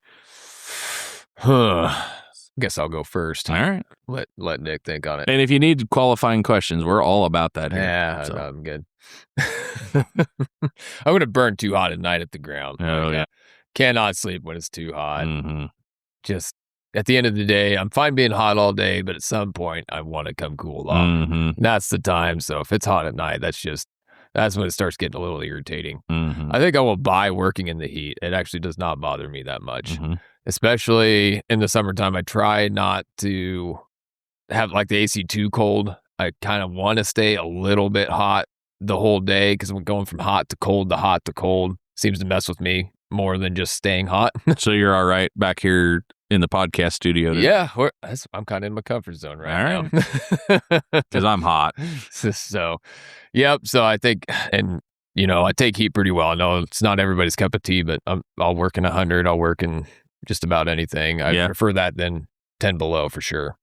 Guess I'll go first. All right. Let Nick think on it. And if you need qualifying questions, we're all about that here. Yeah, So- I'm good. I'm going to burn too hot at night at the ground. Oh, yeah. Cannot sleep when it's too hot. Mhm. Just at the end of the day, I'm fine being hot all day, but at some point I want to come cool off. Mhm. That's the time. So if it's hot at night, that's when it starts getting a little irritating. Mhm. I think I will buy working in the heat. It actually does not bother me that much. Mhm. Especially in the summertime. I try not to have like the AC too cold. I kind of want to stay a little bit hot the whole day because I'm going from hot to cold seems to mess with me more than just staying hot. So you're all right back here in the podcast studio. Yeah, I'm kind of in my comfort zone right All now. Because I'm hot. So, yep. So I think, and I take heat pretty well. I know it's not everybody's cup of tea, but I'll work in 100. I'll work in just about anything. I prefer that than 10 below for sure.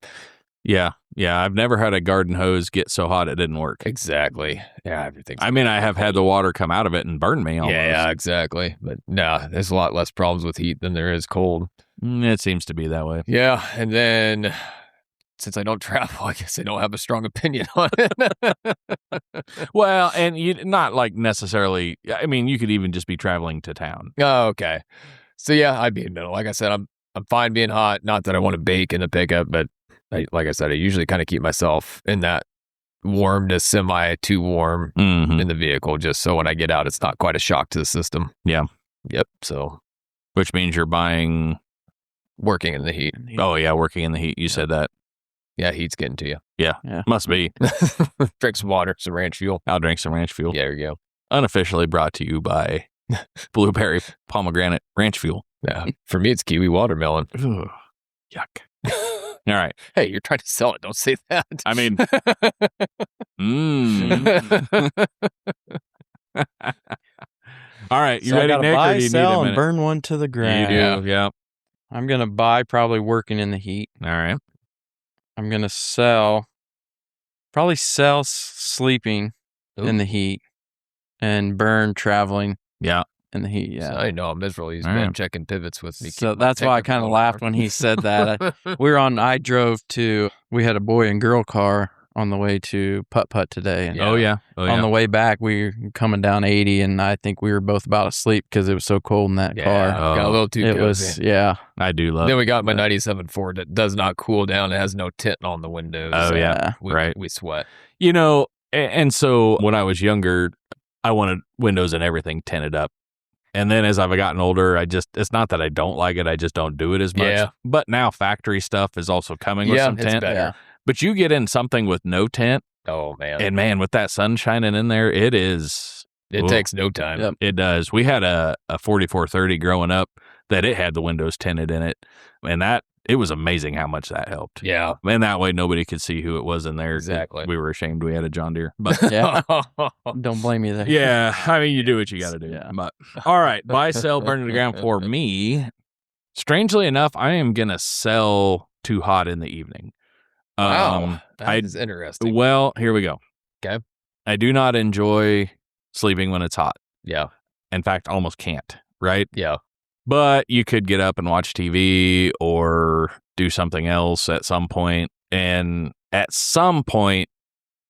Yeah. I've never had a garden hose get so hot it didn't work. Exactly. Yeah, everything. I mean, I have had the water come out of it and burn me almost. Yeah, exactly. But no, there's a lot less problems with heat than there is cold. It seems to be that way. Yeah, and then since I don't travel, I guess I don't have a strong opinion on it. Well, and you not like necessarily. I mean, you could even just be traveling to town. Oh, okay. So yeah, I'd be in the middle. Like I said, I'm fine being hot. Not that I want to bake in the pickup, but like I said, I usually kind of keep myself in that warm to semi too warm Mhm. in the vehicle, just so when I get out, it's not quite a shock to the system. Yeah. Yep. So Which means you're buying. working in the heat. Oh yeah, working in the heat. You said that. Yeah, heat's getting to you. Yeah. Must be. Drink some water, some ranch fuel. I'll drink some ranch fuel. Yeah, there you go. Unofficially brought to you by Blueberry Pomegranate Ranch Fuel. Yeah. For me, it's kiwi watermelon. Ugh, yuck. All right. Hey, you're trying to sell it. Don't say that. I mean, All right. You So I ready, gotta Nick? Or buy, do you need a sell, and minute? burn one to the You ground. do. Yeah. I'm gonna buy probably working in the heat. All right. I'm gonna probably sell sleeping in the heat, and burn traveling Yeah. in the heat. Yeah. So I know I'm miserable. He's All been right. checking pivots with me. So keep my that's why I technical kind of laughed when he said that. We had a boy and girl car on the way to Putt-Putt today. And Yeah. Oh yeah. Oh yeah. on the way back, we were coming down 80, and I think we were both about asleep because it was so cold in that Yeah, car. got a little too It cozy. was, yeah. I do love. Then we got my 97 Ford that does not cool down. It has no tint on the windows. Oh, So yeah. we, Right. We sweat. And so when I was younger, I wanted windows and everything tinted up. And then as I've gotten older, it's not that I don't like it, I just don't do it as much. Yeah. But now factory stuff is also coming with some it's tint. better. Yeah. But you get in something with no tint, Oh man, and man, with that sun shining in there, it is. it Ooh. takes no time. Yep. It does. We had a 4430 growing up that it had the windows tinted in it. And it was amazing how much that helped. Yeah, And that way nobody could see who it was in there. Exactly. We were ashamed we had a John Deere. But Yeah. Don't blame you there. yeah, I mean, you do what you got to do. Yeah. But all right, buy, sell, burn to the ground for me. Strangely enough, I am going to sell too hot in the evening. Wow, I- that is interesting. Well, here we go. Okay. I do not enjoy sleeping when it's hot. Yeah, In fact, almost can't, right? yeah, But you could get up and watch TV or do something else at some point. And at some point,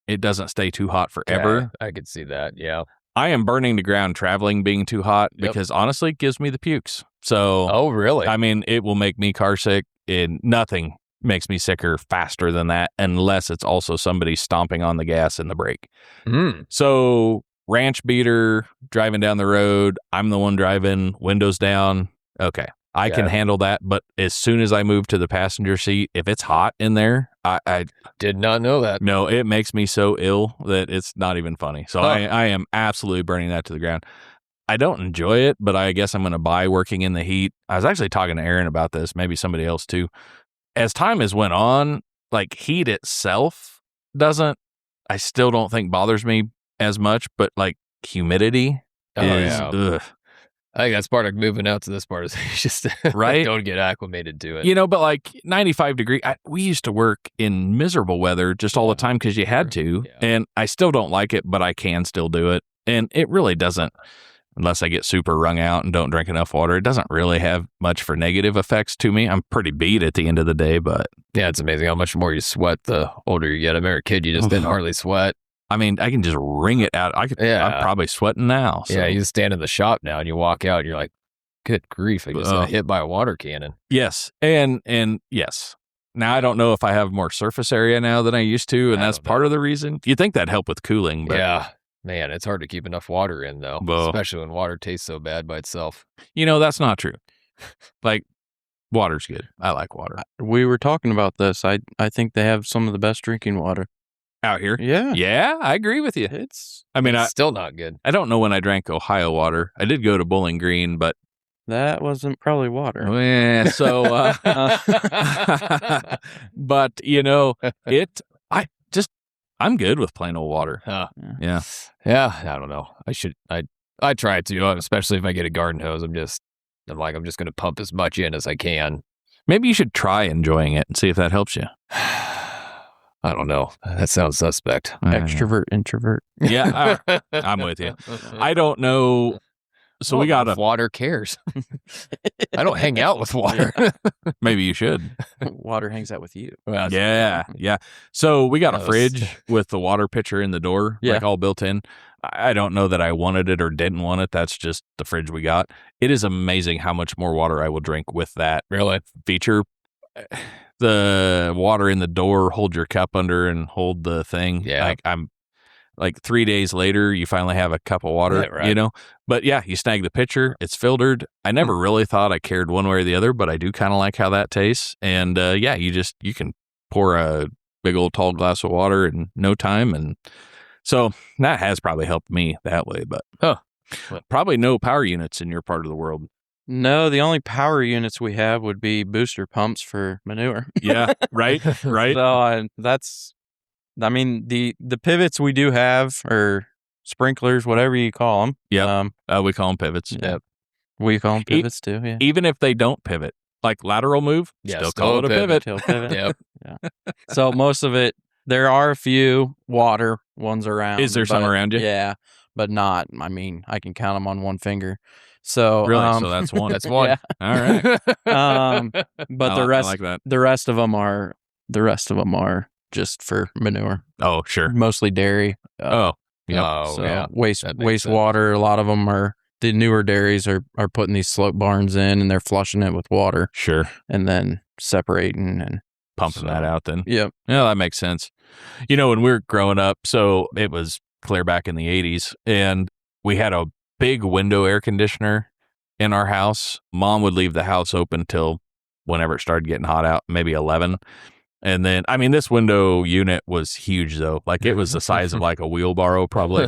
it doesn't stay too hot forever. Okay, I could see that. Yeah. I am burning the ground traveling being too hot Yep. because honestly, it gives me the pukes. So, Oh, really? I mean, it will make me car sick, and nothing makes me sicker faster than that unless it's also somebody stomping on the gas and the brake. Mm. So, ranch beater, driving down the road, I'm the one driving, windows down. Okay, I can handle that. But as soon as I move to the passenger seat, if it's hot in there, I Did not know that. no, it makes me so ill that it's not even funny. So I am absolutely burning that to the ground. I don't enjoy it, but I guess I'm going to buy working in the heat. I was actually talking to Aaron about this, maybe somebody else too. As time has went on, like heat itself I still don't think bothers me as much, but like humidity ugh. I think that's part of moving out to this part is you just Right? don't get acclimated to it. But like 95 degree, we used to work in miserable weather just all the time because you had to. Yeah. And I still don't like it, but I can still do it. And it really doesn't, unless I get super wrung out and don't drink enough water, it doesn't really have much for negative effects to me. I'm pretty beat at the end of the day, but Yeah, it's amazing how much more you sweat the older you get. I remember a kid, you just didn't hardly sweat. I mean, I can just wring it out. I'm probably sweating now. So. Yeah, you just stand in the shop now and you walk out and you're like, good grief, I just got hit by a water cannon. Yes. And yes. Now, I don't know if I have more surface area now than I used to, and that's part of the reason. You'd think that'd help with cooling. But Yeah. Man, it's hard to keep enough water in, though, especially when water tastes so bad by itself. That's not true. Like, water's good. I like water. We were talking about this. I think they have some of the best drinking water. Out here? Yeah. Yeah, I agree with you. It's I still not good. I don't know when I drank Ohio water. I did go to Bowling Green, but That wasn't probably water. but I'm good with plain old water. Yeah. Yeah, I don't know. I try to, especially if I get a garden hose. I'm just going to pump as much in as I can. Maybe you should try enjoying it and see if that helps you. I don't know. That sounds suspect. Extrovert, introvert. Yeah, I'm with you. I don't know. So we got water cares. I don't hang out with water. Maybe you should. Water hangs out with you. Well, Yeah. So we got a fridge with the water pitcher in the door, like all built in. I don't know that I wanted it or didn't want it. That's just the fridge we got. It is amazing how much more water I will drink with that feature. The water in the door, hold your cup under and hold the thing. Yeah. I'm like 3 days later, you finally have a cup of water, But yeah, you snag the pitcher, it's filtered. I never really thought I cared one way or the other, but I do kind of like how that tastes. And you can pour a big old tall glass of water in no time. And so that has probably helped me that way, but probably no power units in your part of the world. No, the only power units we have would be booster pumps for manure. Yeah, right. So the pivots we do have, or sprinklers, whatever you call them. Yeah, we call them pivots. Yep, we call them pivots too. Yeah, even if they don't pivot, like lateral move, still call it a pivot. Still pivot. Yep. Yeah. So most of it, there are a few water ones around. Is there some around you? Yeah, but not. I mean, I can count them on one finger. So really, so that's one. That's one. Yeah. All right. But the rest, I like that. the rest of them are just for manure. Oh, sure. Mostly dairy. Wastewater. A lot of them are, the newer dairies are putting these slope barns in, and they're flushing it with water. Sure. And then separating and pumping that out then. Yep. Yeah, that makes sense. When we were growing up, so it was clear back in the 80s, and we had a big window air conditioner in our house. Mom would leave the house open till whenever it started getting hot out, maybe 11. And then, this window unit was huge though. Like it was the size of like a wheelbarrow probably.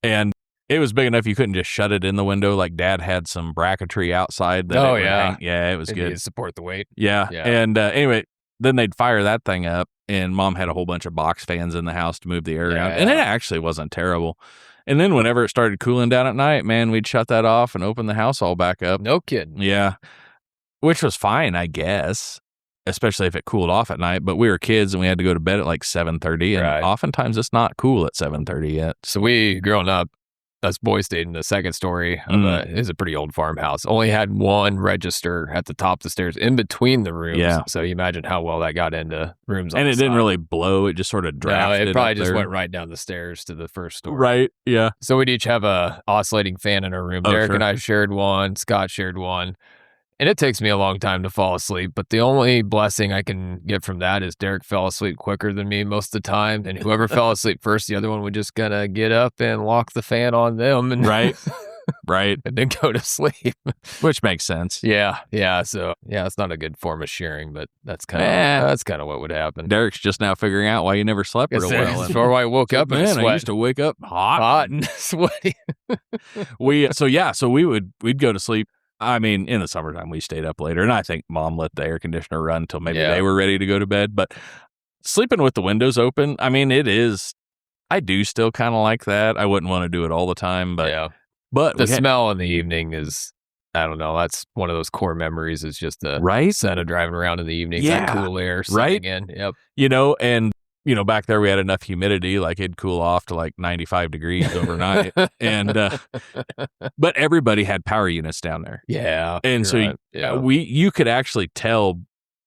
And it was big enough you couldn't just shut it in the window. Like Dad had some bracketry outside. It was good. To support the weight. Yeah. And anyway, then they'd fire that thing up, and Mom had a whole bunch of box fans in the house to move the air around. And it actually wasn't terrible. And then whenever it started cooling down at night, man, we'd shut that off and open the house all back up. No kidding. Yeah. Which was fine, I guess, especially if it cooled off at night. But we were kids and we had to go to bed at like 7:30. And oftentimes it's not cool at 7:30 yet. So we, growing up, us boys stayed in the second story of it was a pretty old farmhouse. Only had one register at the top of the stairs in between the rooms. Yeah. So you imagine how well that got into rooms. And it didn't really blow. It just sort of drafted. No, it probably just went right down the stairs to the first story. Right. Yeah. So we'd each have a oscillating fan in our room. Derek and I shared one. Scott shared one. And it takes me a long time to fall asleep, but the only blessing I can get from that is Derek fell asleep quicker than me most of the time. And whoever fell asleep first, the other one would just gonna get up and lock the fan on them. And right. right? and then go to sleep. Which makes sense. Yeah. So it's not a good form of sharing, but that's kind of what would happen. Derek's just now figuring out why you never slept real well. That's why I woke up in a Man, sweat. I used to wake up hot and sweaty. So we'd go to sleep. I mean, in the summertime, we stayed up later, and I think Mom let the air conditioner run until maybe they were ready to go to bed. But sleeping with the windows open, I mean, I do still kind of like that. I wouldn't want to do it all the time, but the smell in the evening is, I don't know, that's one of those core memories is just the scent of driving around in the evening, that cool air sitting in. Yep. And back there we had enough humidity, like it'd cool off to like 95 degrees overnight. But everybody had power units down there. Yeah. And so you could actually tell,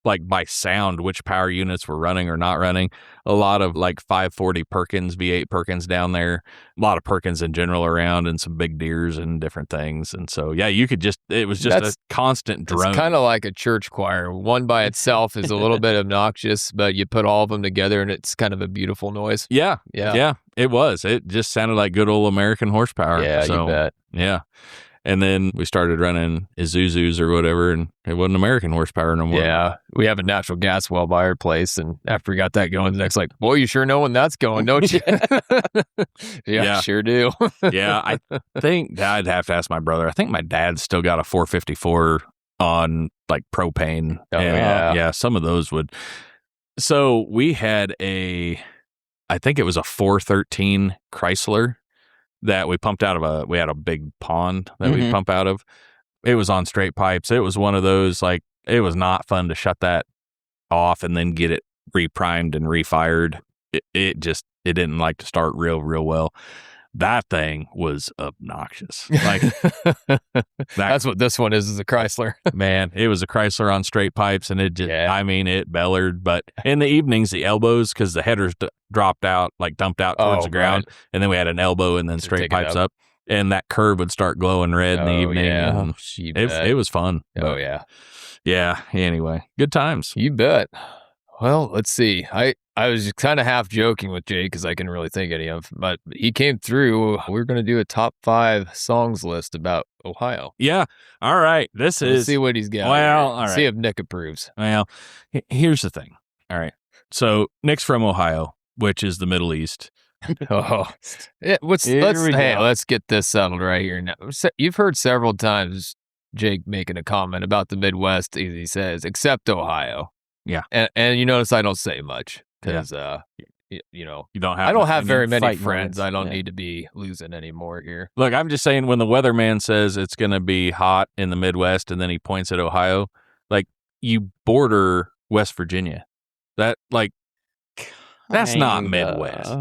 like by sound, which power units were running or not running. A lot of like 540 Perkins, V8 Perkins down there, a lot of Perkins in general around, and some big deers and different things. And so, it was just a constant drone. It's kind of like a church choir. One by itself is a little bit obnoxious, but you put all of them together and it's kind of a beautiful noise. Yeah, it was. It just sounded like good old American horsepower. Yeah, you bet. Yeah. And then we started running Isuzus or whatever, and it wasn't American horsepower no more. Yeah. We have a natural gas well by our place, and after we got that going, the next like, boy, you sure know when that's going, don't you? Yeah, sure do. Yeah, I think I'd have to ask my brother. I think my dad's still got a 454 on like propane. Oh, yeah, some of those would. So we had I think it was a 413 Chrysler that we pumped out of we had a big pond that we'd pump out of. It was on straight pipes. It was one of those, like, it was not fun to shut that off and then get it reprimed and refired. It didn't like to start real well. That thing was obnoxious. Like that's what this one is a Chrysler. Man, it was a Chrysler on straight pipes, and it just, I mean, it bellered. But in the evenings, the elbows, because the headers dumped out towards the ground, and then we had an elbow and then straight pipes up, and that curve would start glowing red in the evening. Yeah. And it was fun. Oh, yeah. Yeah. Anyway, good times. You bet. Well, let's see. I was kind of half joking with Jake because I couldn't really think of any of, but he came through. We're going to do a top 5 songs list about Ohio. Yeah. All right. Let's see what he's got. Well, all right. See if Nick approves. Well, here's the thing. All right. So Nick's from Ohio, which is the Middle East. Let's get this settled right here. Now, you've heard several times Jake making a comment about the Midwest, as he says, except Ohio. Yeah. And you notice I don't say much because, you don't have, I don't have very many friends. I don't need to be losing anymore here. Look, I'm just saying, when the weatherman says it's going to be hot in the Midwest and then he points at Ohio, like, you border West Virginia. That's not Midwest.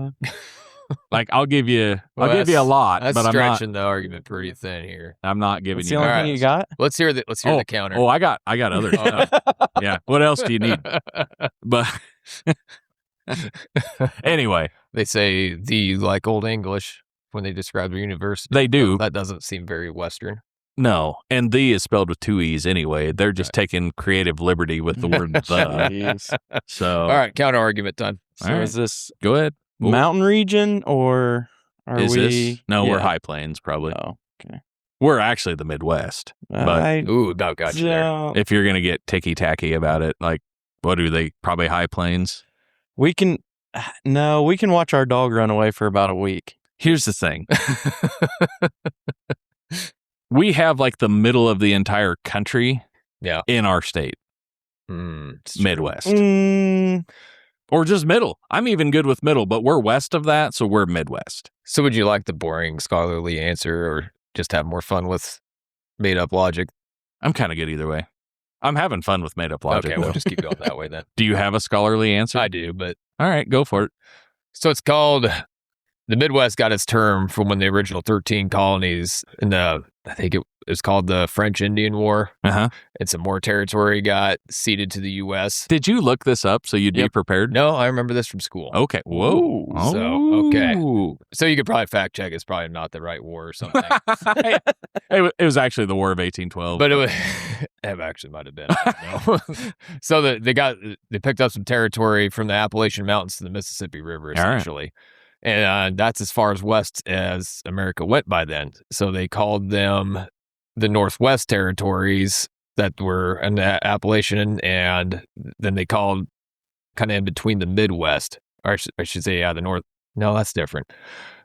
Like, I'll give you a lot, that's but I'm stretching the argument pretty thin here. I'm not giving That's you the only thing you got. Let's hear the counter. Oh, I got other stuff. Yeah. What else do you need? But anyway, they say the like Old English when they describe their university. They do. That doesn't seem very Western. No, and the is spelled with 2 E's anyway. They're just taking creative liberty with the word the. So, all right, counter argument time. So is this go ahead mountain region or are is we? This? No, we're high plains probably. Oh, okay. We're actually the Midwest. But about got you there. If you're gonna get ticky tacky about it, like, what are they? Probably high plains. We can watch our dog run away for about a week. Here's the thing. We have like the middle of the entire country in our state. Midwest. Or just middle. I'm even good with middle, but we're west of that, so we're Midwest. So would you like the boring scholarly answer or just have more fun with made-up logic? I'm kind of good either way. I'm having fun with made-up logic. Okay, we'll just keep going that way then. Do you have a scholarly answer? I do, but... All right, go for it. So it's called... The Midwest got its term from when the original 13 colonies in I think it was called the French Indian War. Uh-huh. And some more territory got ceded to the U.S. Did you look this up so you'd be prepared? No, I remember this from school. Okay. Whoa. Okay. So you could probably fact check it's probably not the right war or something. It was actually the War of 1812. But it actually might have been. I don't know. So they picked up some territory from the Appalachian Mountains to the Mississippi River, essentially. And that's as far as west as America went by then. So they called them the Northwest Territories that were in the Appalachian, and then they called kind of in between the Midwest, or I should say, the North. No, that's different.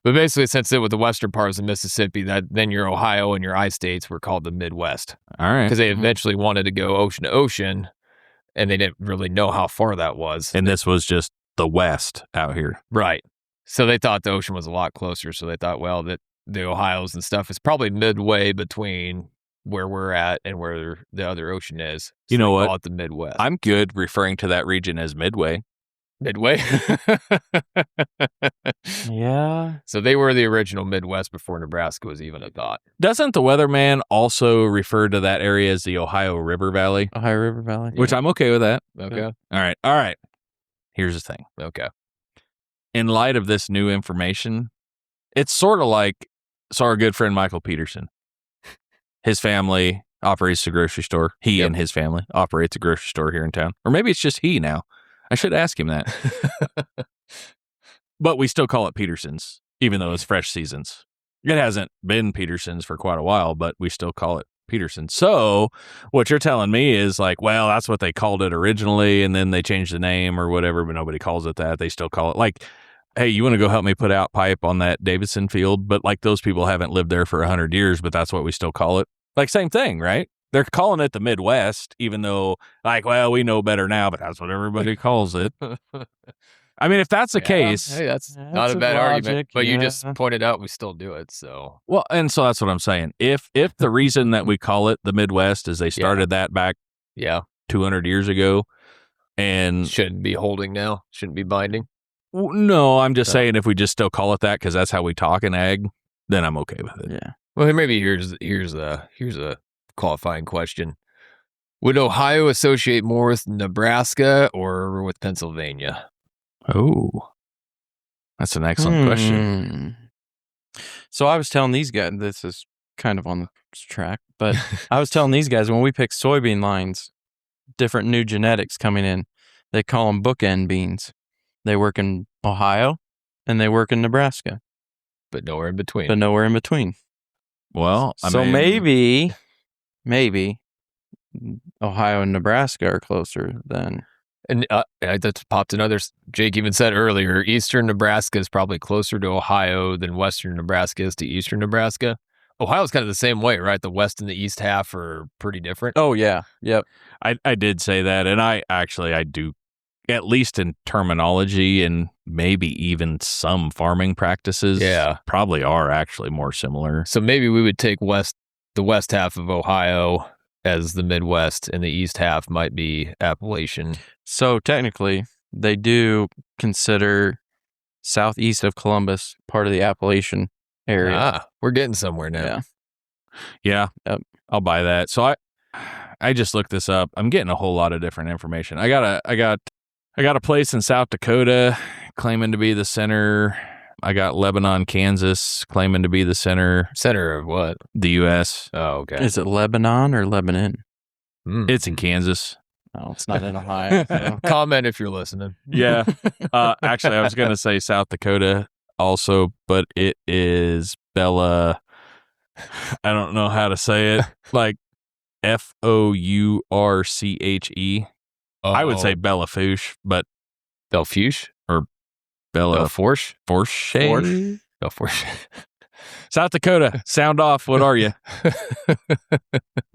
But basically, since it was the western parts of Mississippi, that then your Ohio and your I-states were called the Midwest. All right. Because they eventually wanted to go ocean to ocean, and they didn't really know how far that was. And this was just the West out here. Right. So they thought the ocean was a lot closer. So they thought, well, that the Ohio's and stuff is probably midway between where we're at and where the other ocean is. So You know they what? call it the Midwest. I'm good referring to that region as Midway. Midway. Yeah. So they were the original Midwest before Nebraska was even a thought. Doesn't the weatherman also refer to that area as the Ohio River Valley? Ohio River Valley. Which I'm okay with that. Okay. All right. Here's the thing. Okay. In light of this new information, it's sort of like our good friend Michael Peterson. His family operates a grocery store. He and his family operates a grocery store here in town. Or maybe it's just he now. I should ask him that. But we still call it Peterson's, even though it's fresh seasons. It hasn't been Peterson's for quite a while, but we still call it Peterson's. So what you're telling me is like, well, that's what they called it originally, and then they changed the name or whatever, but nobody calls it that. They still call it like, hey, you want to go help me put out pipe on that Davidson field? But like those people haven't lived there for 100 years, but that's what we still call it. Like same thing, right? They're calling it the Midwest, even though like, well, we know better now, but that's what everybody calls it. I mean, if that's the case. Hey, that's Yeah, not that's a a bad argument. logic, But you yeah. just pointed out we still do it. So Well, and so that's what I'm saying. If the reason that we call it the Midwest is they started that back yeah, 200 years ago, and shouldn't be holding now. Shouldn't be binding. no, I'm just So- saying if we just still call it that because that's how we talk in ag, then I'm okay with it. Yeah. Well, maybe here's a qualifying question. Would Ohio associate more with Nebraska or with Pennsylvania? Oh, that's an excellent question. So I was telling these guys, this is kind of on the track, but I was telling these guys when we pick soybean lines, different new genetics coming in, they call them bookend beans. They work in Ohio and they work in Nebraska, But nowhere in between. but nowhere in between. Well, I So mean, maybe Ohio and Nebraska are closer than. And that popped another. Jake even said earlier, Eastern Nebraska is probably closer to Ohio than Western Nebraska is to Eastern Nebraska. Ohio's kind of the same way, right? The West and the East half are pretty different. Oh, yeah. Yep. I did say that, and I do, at least in terminology and maybe even some farming practices. Yeah. Probably are actually more similar. So maybe we would take the west half of Ohio as the Midwest, and the east half might be Appalachian. So technically, they do consider southeast of Columbus part of the Appalachian area. We're getting somewhere now. Yeah. Yeah, Yep. I'll buy that. So I just looked this up. I'm getting a whole lot of different information. I got a place in South Dakota claiming to be the center. I got Lebanon, Kansas claiming to be the center. Center of what? The U.S. Oh, okay. Is it Lebanon or Lebanon? It's in Kansas. No, it's not in Ohio. so. Comment if you're listening. Yeah. Actually, I was going to say South Dakota also, but it is Bella. I don't know how to say it. Like Fourche. I would say Bella Fouche, but Belfouche? Bella Belforche? Forche. Belforche. South Dakota. Sound off. What are you?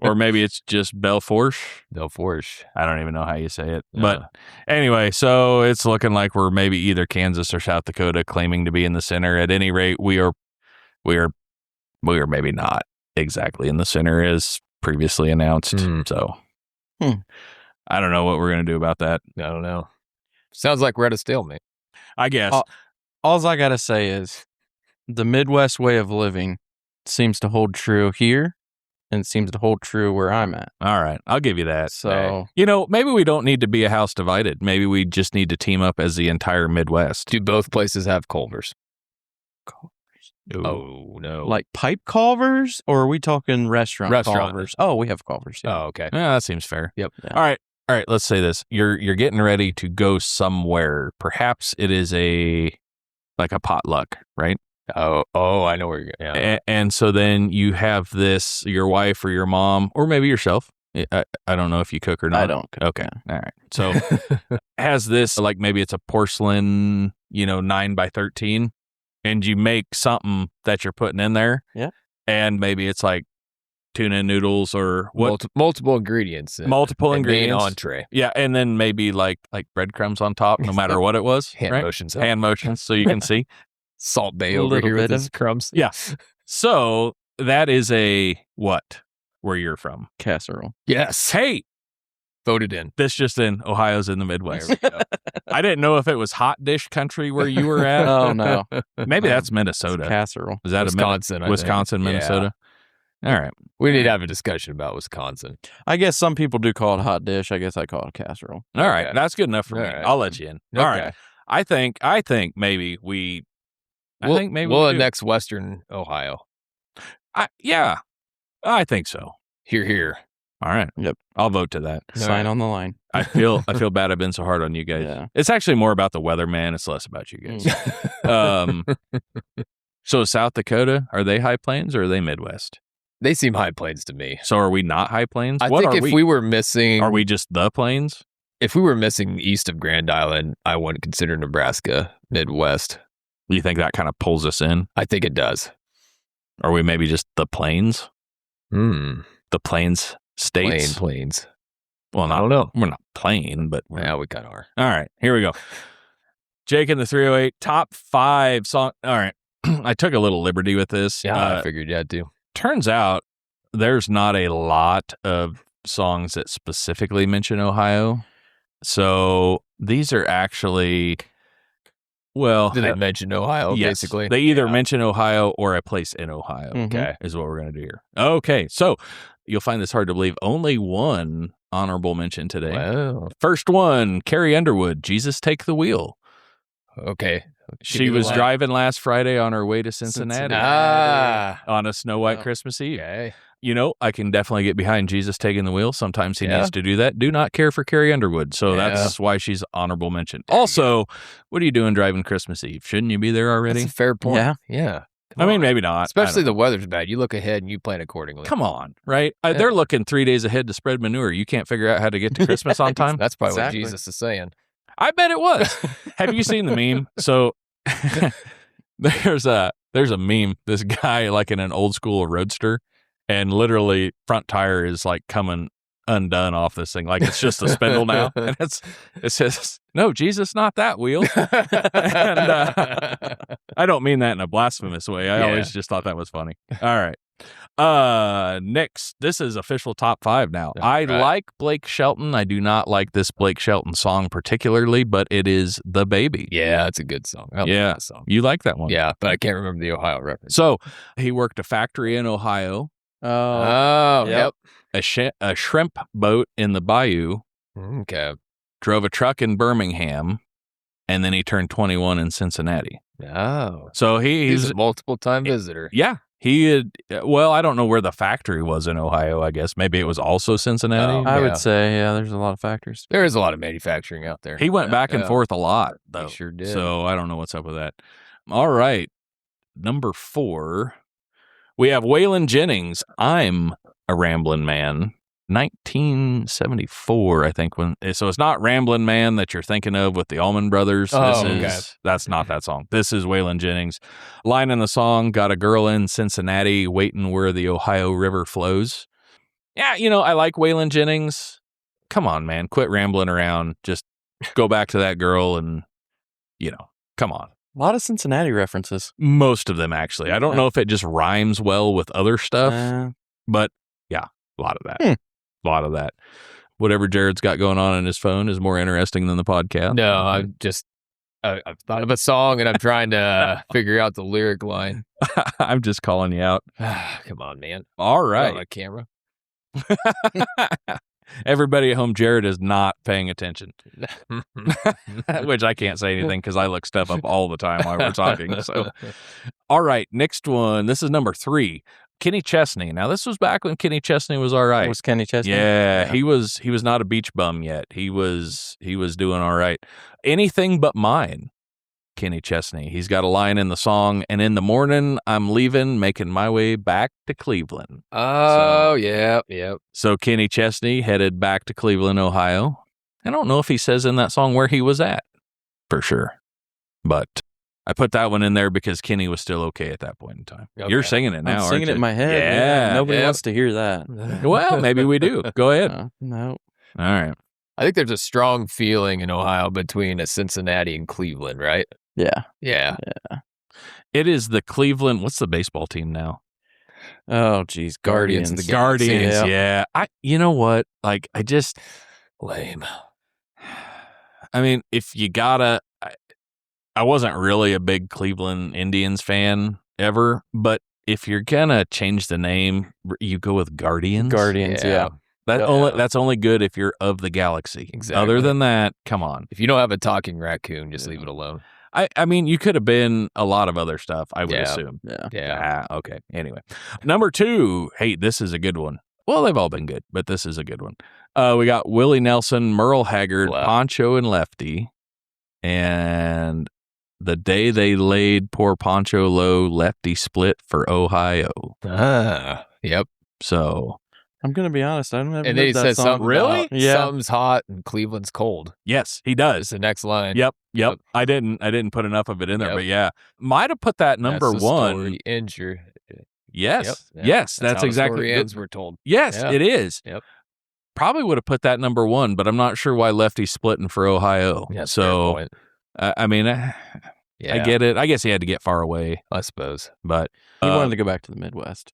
Or maybe it's just Belforche. Belforche. I don't even know how you say it. Yeah. But anyway, so it's looking like we're maybe either Kansas or South Dakota claiming to be in the center. At any rate, we are maybe not exactly in the center as previously announced. So I don't know what we're going to do about that. I don't know. Sounds like we're at a stalemate. I guess. All I got to say is the Midwest way of living seems to hold true here and seems to hold true where I'm at. All right. I'll give you that. So, Maybe we don't need to be a house divided. Maybe we just need to team up as the entire Midwest. Do both places have culvers? Oh, no. like pipe culvers, or are we talking restaurant culvers? Oh, we have culvers. Yeah. Oh, okay. Yeah, that seems fair. Yep. Yeah. All right, let's say this. You're getting ready to go somewhere. Perhaps it is a like a potluck, right? Oh, I know where you're going. Yeah. And so then you have this, your wife or your mom, or maybe yourself. I don't know if you cook or not. I don't cook. Okay. All right. So has this, like maybe it's a porcelain, 9x13, and you make something that you're putting in there. Yeah. And maybe it's like tuna noodles or what? Multiple ingredients. Multiple ingredients. Main entree. Yeah. And then maybe like breadcrumbs on top, no matter what it was. Hand right? motions. Hand motions so you can see. Salt Bay A over little here with bit his crumbs. Yeah. So that is a what? Where you're from? Casserole. Yes. Hey, Voted in. this just in. Ohio's in the Midwest. There we go. I didn't know if it was hot dish country where you were at. Oh, no. Maybe that's It's Minnesota. casserole. Is that Wisconsin, I think. Wisconsin, Yeah. Minnesota? All right. We need to have a discussion about Wisconsin. I guess some people do call it hot dish. I guess I call it casserole. All right. Okay. That's good enough for All me. right. I'll let you in. All right. I think maybe we. We'll we do. next Western Ohio. Yeah, I think so. Here. All right. Yep. I'll vote to that. All Sign right. on the line. I feel bad I've been so hard on you guys. Yeah. It's actually more about the weather, man. It's less about you guys. So South Dakota, are they high plains or are they Midwest? They seem high plains to me. So are we not high plains? I What think are if we were missing, Are we just the plains? if we were missing east of Grand Island, I wouldn't consider Nebraska Midwest. You think that kind of pulls us in? I think it does. Are we maybe just the plains? The plains states? Plains. Well, I don't know. we're not plain, but we're... Yeah, we kind of are. All right, here we go. Jake in the 308, top 5 song. All right. I took a little liberty with this. Yeah, I figured you had to. Turns out there's not a lot of songs that specifically mention Ohio. So these are actually, well, Did they mention Ohio, yes, basically? they either mention Ohio or a place in Ohio. Mhm. Okay. Is what we're going to do here. Okay. So you'll find this hard to believe. Only one honorable mention today. Wow. First one, Carrie Underwood, Jesus Take the Wheel. Okay. She was driving last Friday on her way to Cincinnati. Ah. On a snow white Oh. Christmas Eve. Okay. I can definitely get behind Jesus taking the wheel. Sometimes he Yeah. needs to do that. Do not care for Carrie Underwood. So Yeah. that's why she's honorable mention. There you Also, what are you doing driving Christmas Eve? Shouldn't you be there already? That's a fair point. Yeah. Yeah. I mean, maybe not. Especially I the weather's bad. You look ahead and you plan accordingly. don't- Come on, right? Yeah. They're looking 3 days ahead to spread manure. You can't figure out how to get to Christmas on time? That's probably Exactly. what Jesus is saying. I bet it was. Have you seen the meme? So there's a meme. This guy like in an old school roadster, and literally front tire is like coming undone off this thing. Like it's just a spindle now, and it says, "No, Jesus, not that wheel." And I don't mean that in a blasphemous way. I Yeah. always just thought that was funny. All right. Next, this is official top 5 now. All I right. like Blake Shelton. I do not like this Blake Shelton song particularly, but it is The Baby. Yeah, that's a good song. I like Yeah. that song. You like that one? Yeah, but I can't remember the Ohio reference. So he worked a factory in Ohio, Oh, Yep. a shrimp boat in the bayou, Okay. drove a truck in Birmingham, and then he turned 21 in Cincinnati. Oh. So He's he's a multiple time visitor. yeah. He had, well, I don't know where the factory was in Ohio, I guess. Maybe it was also Cincinnati. Oh. I Yeah. would say, yeah, there's a lot of factors. There is a lot of manufacturing out there. He went back and Yeah. forth a lot, though. He sure did. So I don't know what's up with that. All right. Number 4, we have Waylon Jennings. I'm a Ramblin' Man. 1974, I think. So it's not Ramblin' Man that you're thinking of with the Allman Brothers. Oh, That's not that song. This is Waylon Jennings. Line in the song, got a girl in Cincinnati waiting where the Ohio River flows. Yeah, I like Waylon Jennings. Come on, man. Quit rambling around. Just go back to that girl and, come on. A lot of Cincinnati references. Most of them, actually. I don't know if it just rhymes well with other stuff, but yeah, a lot of that. A lot of that. Whatever Jared's got going on his phone is more interesting than the podcast. No, I'm just, I've thought of a song and I'm trying to figure out the lyric line. I'm just calling you out. Come on, man. All Right. right. On a camera. Everybody at home, Jared is not paying attention, which I can't say anything because I look stuff up all the time while we're talking. So, all right, next one. This is number 3. Kenny Chesney. Now, this was back when Kenny Chesney was all right. Was Kenny Chesney? Yeah, he was not a beach bum yet. He was doing all right. Anything But Mine. Kenny Chesney. He's got a line in the song, and in the morning, I'm leaving, making my way back to Cleveland. Oh, yep. So Kenny Chesney headed back to Cleveland, Ohio. I don't know if he says in that song where he was at, for sure. But I put that one in there because Kenny was still okay at that point in time. Okay. You're singing it now, I'm aren't singing you? it in my head. Yeah. Nobody yeah. wants to hear that. Well, maybe we do. Go ahead. No. All right. I think there's a strong feeling in Ohio between a Cincinnati and Cleveland, right? Yeah. Yeah. It is the Cleveland. What's the baseball team now? Oh, geez. Guardians Guardians. of the Galaxy. Guardians. Yeah. You know what? Like, Lame. I mean, if you gotta, I wasn't really a big Cleveland Indians fan ever, but if you're gonna change the name, you go with Guardians. Guardians, yeah. That's only good if you're of the galaxy. Exactly. Other than that, come on. If you don't have a talking raccoon, just leave it alone. I mean, you could have been a lot of other stuff, I would Yeah. assume. Yeah. Yeah. Okay. Anyway, number 2. Hey, this is a good one. Well, they've all been good, but this is a good one. We got Willie Nelson, Merle Haggard, Wow. Poncho, and Lefty. And the day they laid poor Poncho low, Lefty split for Ohio. Yep. So, I'm going to be honest. I don't have And then he that says song. something Really? about Yeah. something's hot and Cleveland's cold. yes, he It's does. the next line. Yep. Yep. I didn't put enough of it in there, Yep. but yeah. Might have put that number That's the 1. story ends your. Yes. Yep. Yeah. Yes, that's how the exactly story ends, we're told. Yes, Yeah. it is. Yep. Probably would have put that number 1, but I'm not sure why Lefty's splitting for Ohio. Yeah, fair so, point. I mean, I Yeah, get it. I guess he had to get far away, I suppose. but He wanted to go back to the Midwest.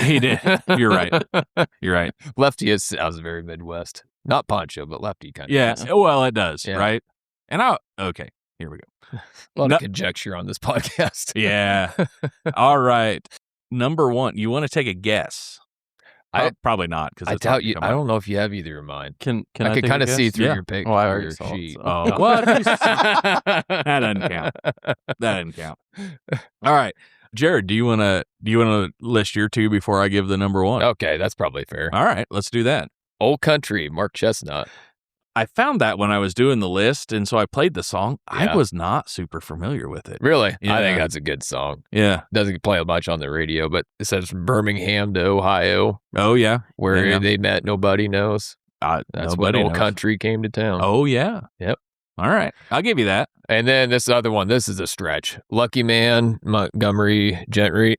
he did. You're right. You're right. Lefty sounds very Midwest. Not Poncho, but Lefty kind of. Yeah. Well, it does, Yeah. right? And okay, here we go. A lot No- of conjecture on this podcast. Yeah. All right. Number 1. You want to take a guess? Probably not because I doubt you. I don't know if you have either of mine. Can I I could take kind a of guess? see through Yeah. your pic. Oh, I or already your saw it, sheet. so. Oh, what? That doesn't count. That doesn't count. All right, Jared. Do you want to list your 2 before I give the number 1? Okay, that's probably fair. All right, let's do that. Old Country, Mark Chestnut. I found that when I was doing the list, and so I played the song. Yeah. I was not super familiar with it. Really? Yeah. I think that's a good song. Yeah. Doesn't play much on the radio, but it says from Birmingham to Ohio, Oh yeah. where Yeah. they met. Nobody knows. That's when Nobody Old knows. Country came to town. Oh yeah. Yep. All right, I'll give you that. And then this other one. This is a stretch. Lucky Man, Montgomery Gentry.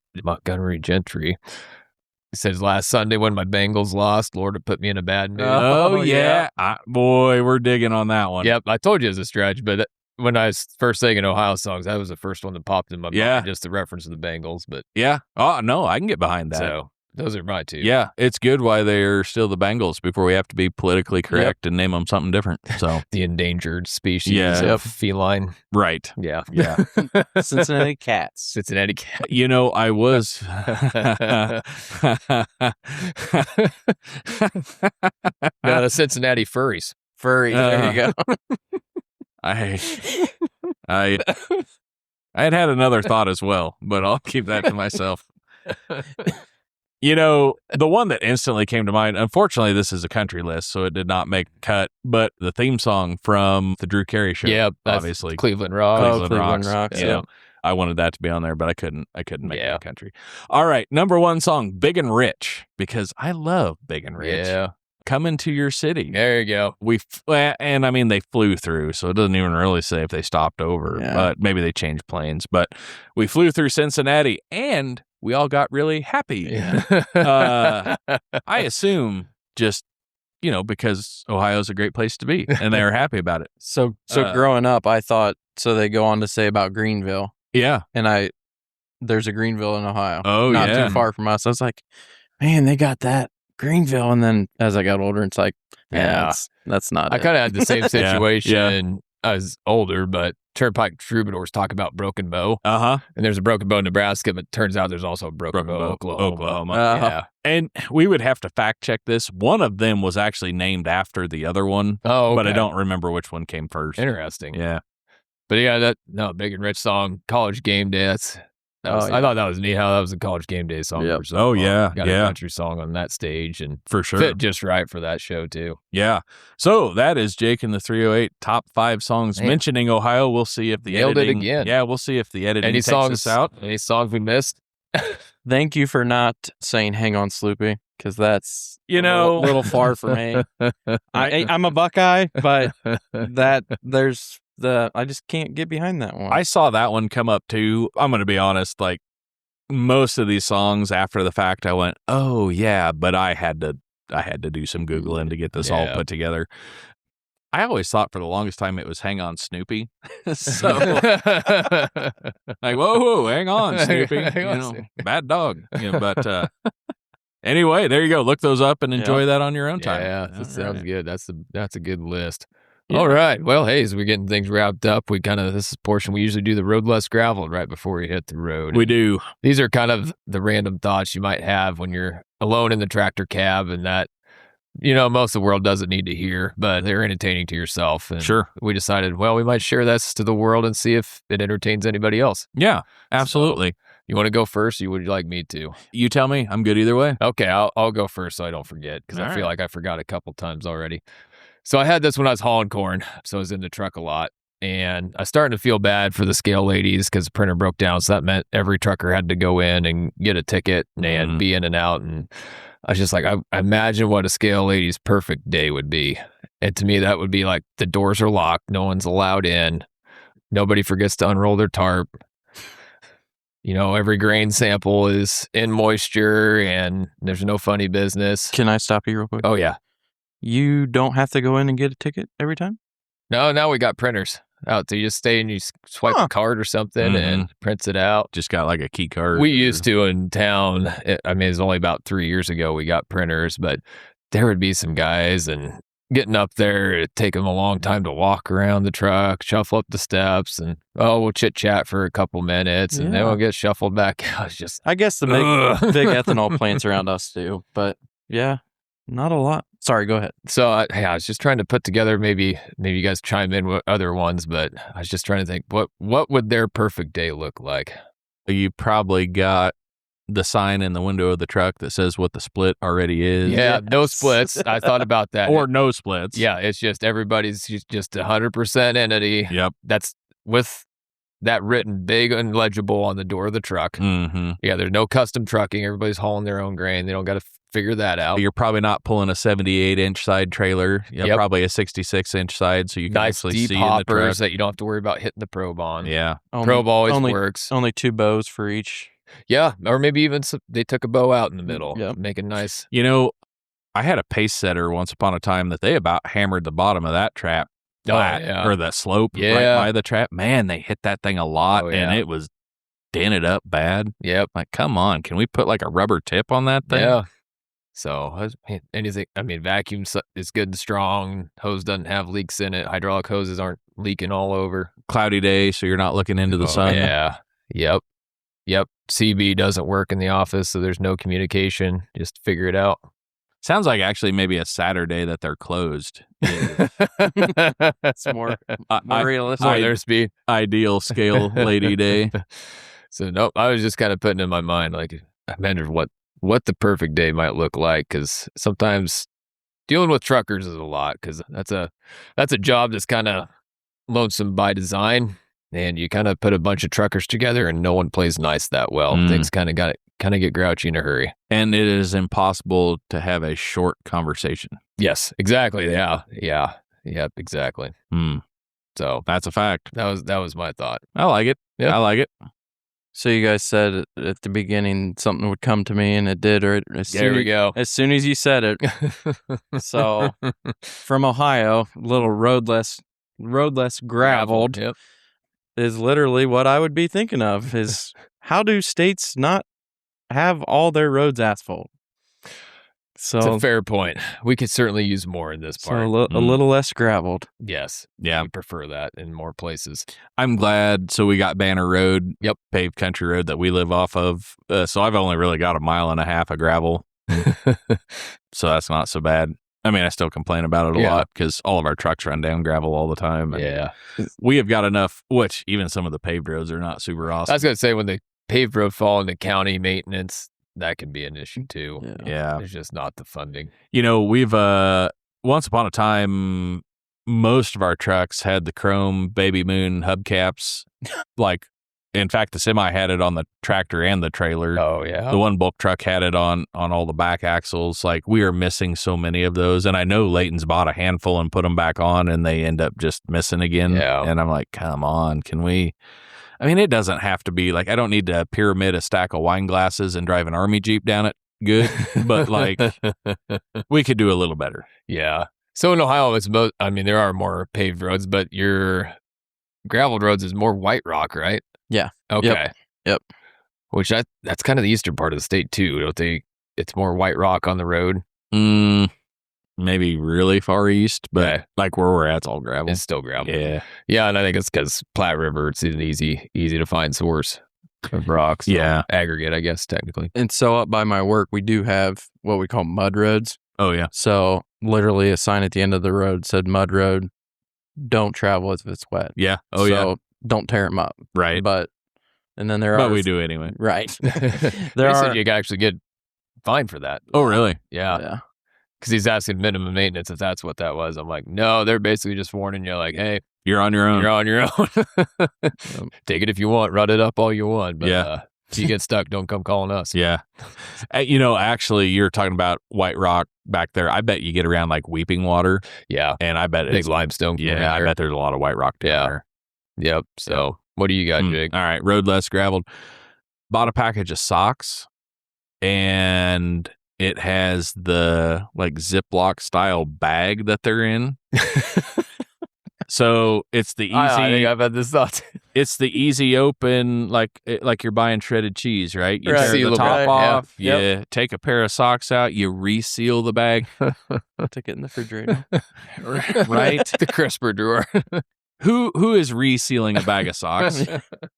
He says, last Sunday when my Bengals lost, Lord had put me in a bad mood. Oh yeah. Boy, we're digging on that one. Yep, I told you it was a stretch, but when I was first singing Ohio songs, that was the first one that popped in my Yeah. mind, just the reference to the Bengals. But Yeah. Oh no, I can get behind that. so those are my 2. Yeah, it's good why they're still the Bengals before we have to be politically correct and name them something different. So, The endangered species Yeah. of feline. right. Yeah. Yeah. Cincinnati Cats. Cincinnati Cat. You know, I was. No, the Cincinnati Furries. Furry. There you go. I had another thought as well, but I'll keep that to myself. You know, the one that instantly came to mind, unfortunately, this is a country list, so it did not make a cut, but the theme song from the Drew Carey Show. Yeah, that's obviously. Cleveland Rock. Cleveland Rocks, Yeah. yeah. I wanted that to be on there, but I couldn't make Yeah. it country. All right. Number 1 song, Big and Rich, because I love Big and Rich. Yeah. Coming to your city. There you go. And I mean, they flew through, so it doesn't even really say if they stopped over, Yeah. but maybe they changed planes. But we flew through Cincinnati and we all got really happy. Yeah. I assume just, because Ohio's a great place to be and they were happy about it. So growing up, I thought, so they go on to say about Greenville, Yeah. and there's a Greenville in Ohio. Oh, not yeah. too far from us. I was like, man, they got that Greenville. And then as I got older, it's like, Yeah. that's not I it. kind of had the same situation. Yeah. I was older, but Turnpike Troubadours talk about Broken Bow. Uh-huh. And there's a Broken Bow in Nebraska, but turns out there's also a Broken Bow, Oklahoma. Yeah. And we would have to fact check this. One of them was actually named after the other one, Oh, but I okay. don't remember which one came first. Interesting. Yeah. But yeah, Big and Rich song, College Game Day. I thought that was neat how that was a college game day song. Yep. For so Oh, long. yeah, Got yeah. a country song on that stage and For sure. fit just right for that show too. Yeah. So that is Jake and the 308 top 5 songs Man. mentioning Ohio. We'll see if the Nailed it editing. again. Yeah, we'll see if the editing Any takes songs us out. Any songs we missed? Thank you for not saying "Hang On, Sloopy," because that's You a know, little far for me. I'm a Buckeye, but I just can't get behind that one. I saw that one come up too. I'm going to be honest, like most of these songs after the fact, I went, oh yeah, but I had to do some Googling to get this all put together. I always thought for the longest time it was Hang On Snoopy. So like, whoa, hang on, Snoopy. Hang on, you know, Snoopy. bad dog. You know, but anyway, there you go. Look those up and enjoy that on your own time. Yeah, All that sounds right. good. That's a good list. Yeah. All right. Well, hey, as we're getting things wrapped up, this is a portion we usually do the road less gravel right before we hit the road. We And do. These are kind of the random thoughts you might have when you're alone in the tractor cab, and that most of the world doesn't need to hear, but they're entertaining to yourself. And Sure. we decided, well, we might share this to the world and see if it entertains anybody else. Yeah, absolutely. You want to go first, or would you like me to? You tell me. I'm good either way. Okay, I'll go first so I don't forget, because I All feel right. like I forgot a couple times already. So I had this when I was hauling corn, so I was in the truck a lot, and I was starting to feel bad for the scale ladies because the printer broke down, so that meant every trucker had to go in and get a ticket and be in and out, and I was just like, I imagine what a scale lady's perfect day would be. And to me, that would be like the doors are locked, no one's allowed in, nobody forgets to unroll their tarp. Every grain sample is in moisture and there's no funny business. Can I stop you real quick? Oh, yeah. You don't have to go in and get a ticket every time? No, now we got printers out. So you just stay and you swipe a card or something and it prints it out. Just got like a key card. We used to in town. It's only about 3 years ago we got printers, but there would be some guys and getting up there, it'd take them a long time to walk around the truck, shuffle up the steps, and we'll chit chat for a couple minutes, and then we'll get shuffled back out. It's just, I guess the big ethanol plants around us do, but yeah, not a lot. Sorry, go ahead. So I was just trying to put together. Maybe you guys chime in with other ones, but I was just trying to think what would their perfect day look like. You probably got the sign in the window of the truck that says what the split already is. Yeah, no splits. I thought about that. Or no splits. Yeah, it's just everybody's just 100% entity. Yep. That's with that written big and legible on the door of the truck. Mm-hmm. Yeah, there's no custom trucking. Everybody's hauling their own grain. They don't got to figure that out. You're probably not pulling a 78-inch side trailer. Yep. Probably a 66-inch side, so you can Nice actually deep see in the hoppers truck. that you don't have to worry about hitting the probe on. Yeah. Probe always works. Only 2 bows for each. Yeah, or maybe even they took a bow out in the middle. Yep. Make it nice. I had a pace setter once upon a time that they about hammered the bottom of that trap flat, or the slope right by the trap. Man, they hit that thing a lot, and it was dented up bad. Yep. Like, come on, can we put like a rubber tip on that thing? Yeah. So anything, vacuum is good and strong. Hose doesn't have leaks in it. Hydraulic hoses aren't leaking all over. Cloudy day, so you're not looking into the sun. Yeah. Yep. CB doesn't work in the office, so there's no communication. Just figure it out. Sounds like actually maybe a Saturday that they're closed. It's more realistic. More their speed. Ideal scale lady day. So nope, I was just kind of putting in my mind, like, I wondered what the perfect day might look like, because sometimes dealing with truckers is a lot, because that's a job that's kind of lonesome by design, and you kind of put a bunch of truckers together and no one plays nice that well. Things kind of get grouchy in a hurry, and it is impossible to have a short conversation. Yes, exactly. Yeah, exactly. So that's a fact. That was my thought. I like it. Yeah. I like it. So you guys said at the beginning something would come to me, and it did. Or There we go. As soon as you said it. So from Ohio, little roadless graveled Yep. is literally what I would be thinking of. Is how do states not have all their roads asphalt? So It's a fair point. We could certainly use more in this part. a little less graveled. Yes. Yeah. We prefer that in more places. I'm glad. So we got Banner Road, paved country road that we live off of. So I've only really got 1.5 miles of gravel. So that's not so bad. I still complain about it a lot because all of our trucks run down gravel all the time. And we have got enough, which even some of the paved roads are not super awesome. I was going to say, when they paved road fall into county maintenance, that can be an issue too. Yeah. It's just not the funding. We've once upon a time, most of our trucks had the chrome baby moon hubcaps. Like, in fact, the semi had it on the tractor and the trailer. Oh yeah. The one bulk truck had it on all the back axles. Like, we are missing so many of those. And I know Leighton's bought a handful and put them back on, and they end up just missing again. Yeah. And I'm like, come on, can we? I mean, it doesn't have to be like, I don't need to pyramid a stack of wine glasses and drive an army Jeep down it good, but like, we could do a little better. Yeah. So in Ohio, it's both. I mean, there are more paved roads, but your graveled roads is more white rock, right? Yeah. Okay. Yep. Which that's kind of the eastern part of the state too, don't they? It's more white rock on the road. Maybe really far east, but Yeah. like where we're at, it's all gravel. It's still gravel. Yeah. Yeah, and I think it's because Platte River, it's an easy to find source of rocks. Yeah. Aggregate, I guess, technically. And so up by my work, we do have what we call mud roads. Oh, yeah. So literally a sign at the end of the road said mud road, don't travel if it's wet. Yeah. Oh, yeah. So don't tear them up. Right. And then there are. But we do anyway. Right. They said you can actually get fined for that. Oh, really? Yeah. Because he's asking minimum maintenance if that's what that was. I'm like, no, they're basically just warning you, like, hey, You're on your own. you're on your own. Take it if you want, rut it up all you want. But Yeah. if you get stuck, don't come calling us. Yeah. Actually, you're talking about white rock back there. I bet you get around like Weeping Water, Yeah. and I bet Big it's limestone. Yeah, I bet there's a lot of white rock down Yeah. there. Yep. So what do you got, Jake? All right, road less graveled. Bought a package of socks, and it has the like Ziploc style bag that they're in. So it's the easy. I think I've had this thought. It's the easy open, like you're buying shredded cheese, right? You Right. tear the Sealable, top right, off, yeah. you take a pair of socks out, you reseal the bag, Take it in the refrigerator. right? The crisper drawer. Who is resealing a bag of socks?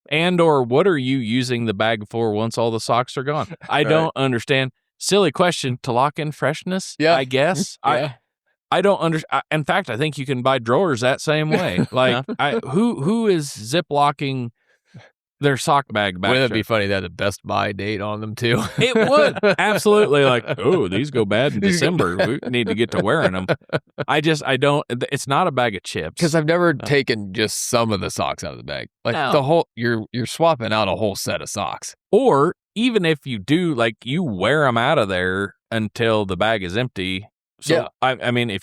And or what are you using the bag for once all the socks are gone? I don't understand. Silly question to lock in freshness, Yeah. I guess. Yeah. I don't understand. In fact, I think you can buy drawers that same way. Like, who is ziplocking their sock bag back? Wouldn't it be funny that the Best Buy date on them too? It would. Absolutely. Like, oh, these go bad in December. We need to get to wearing them. I don't. It's not a bag of chips. Because I've never taken just some of the socks out of the bag. Like No. the whole, you're swapping out a whole set of socks. Or even if you do, like, you wear them out of there until the bag is empty. So, Yeah. I mean, if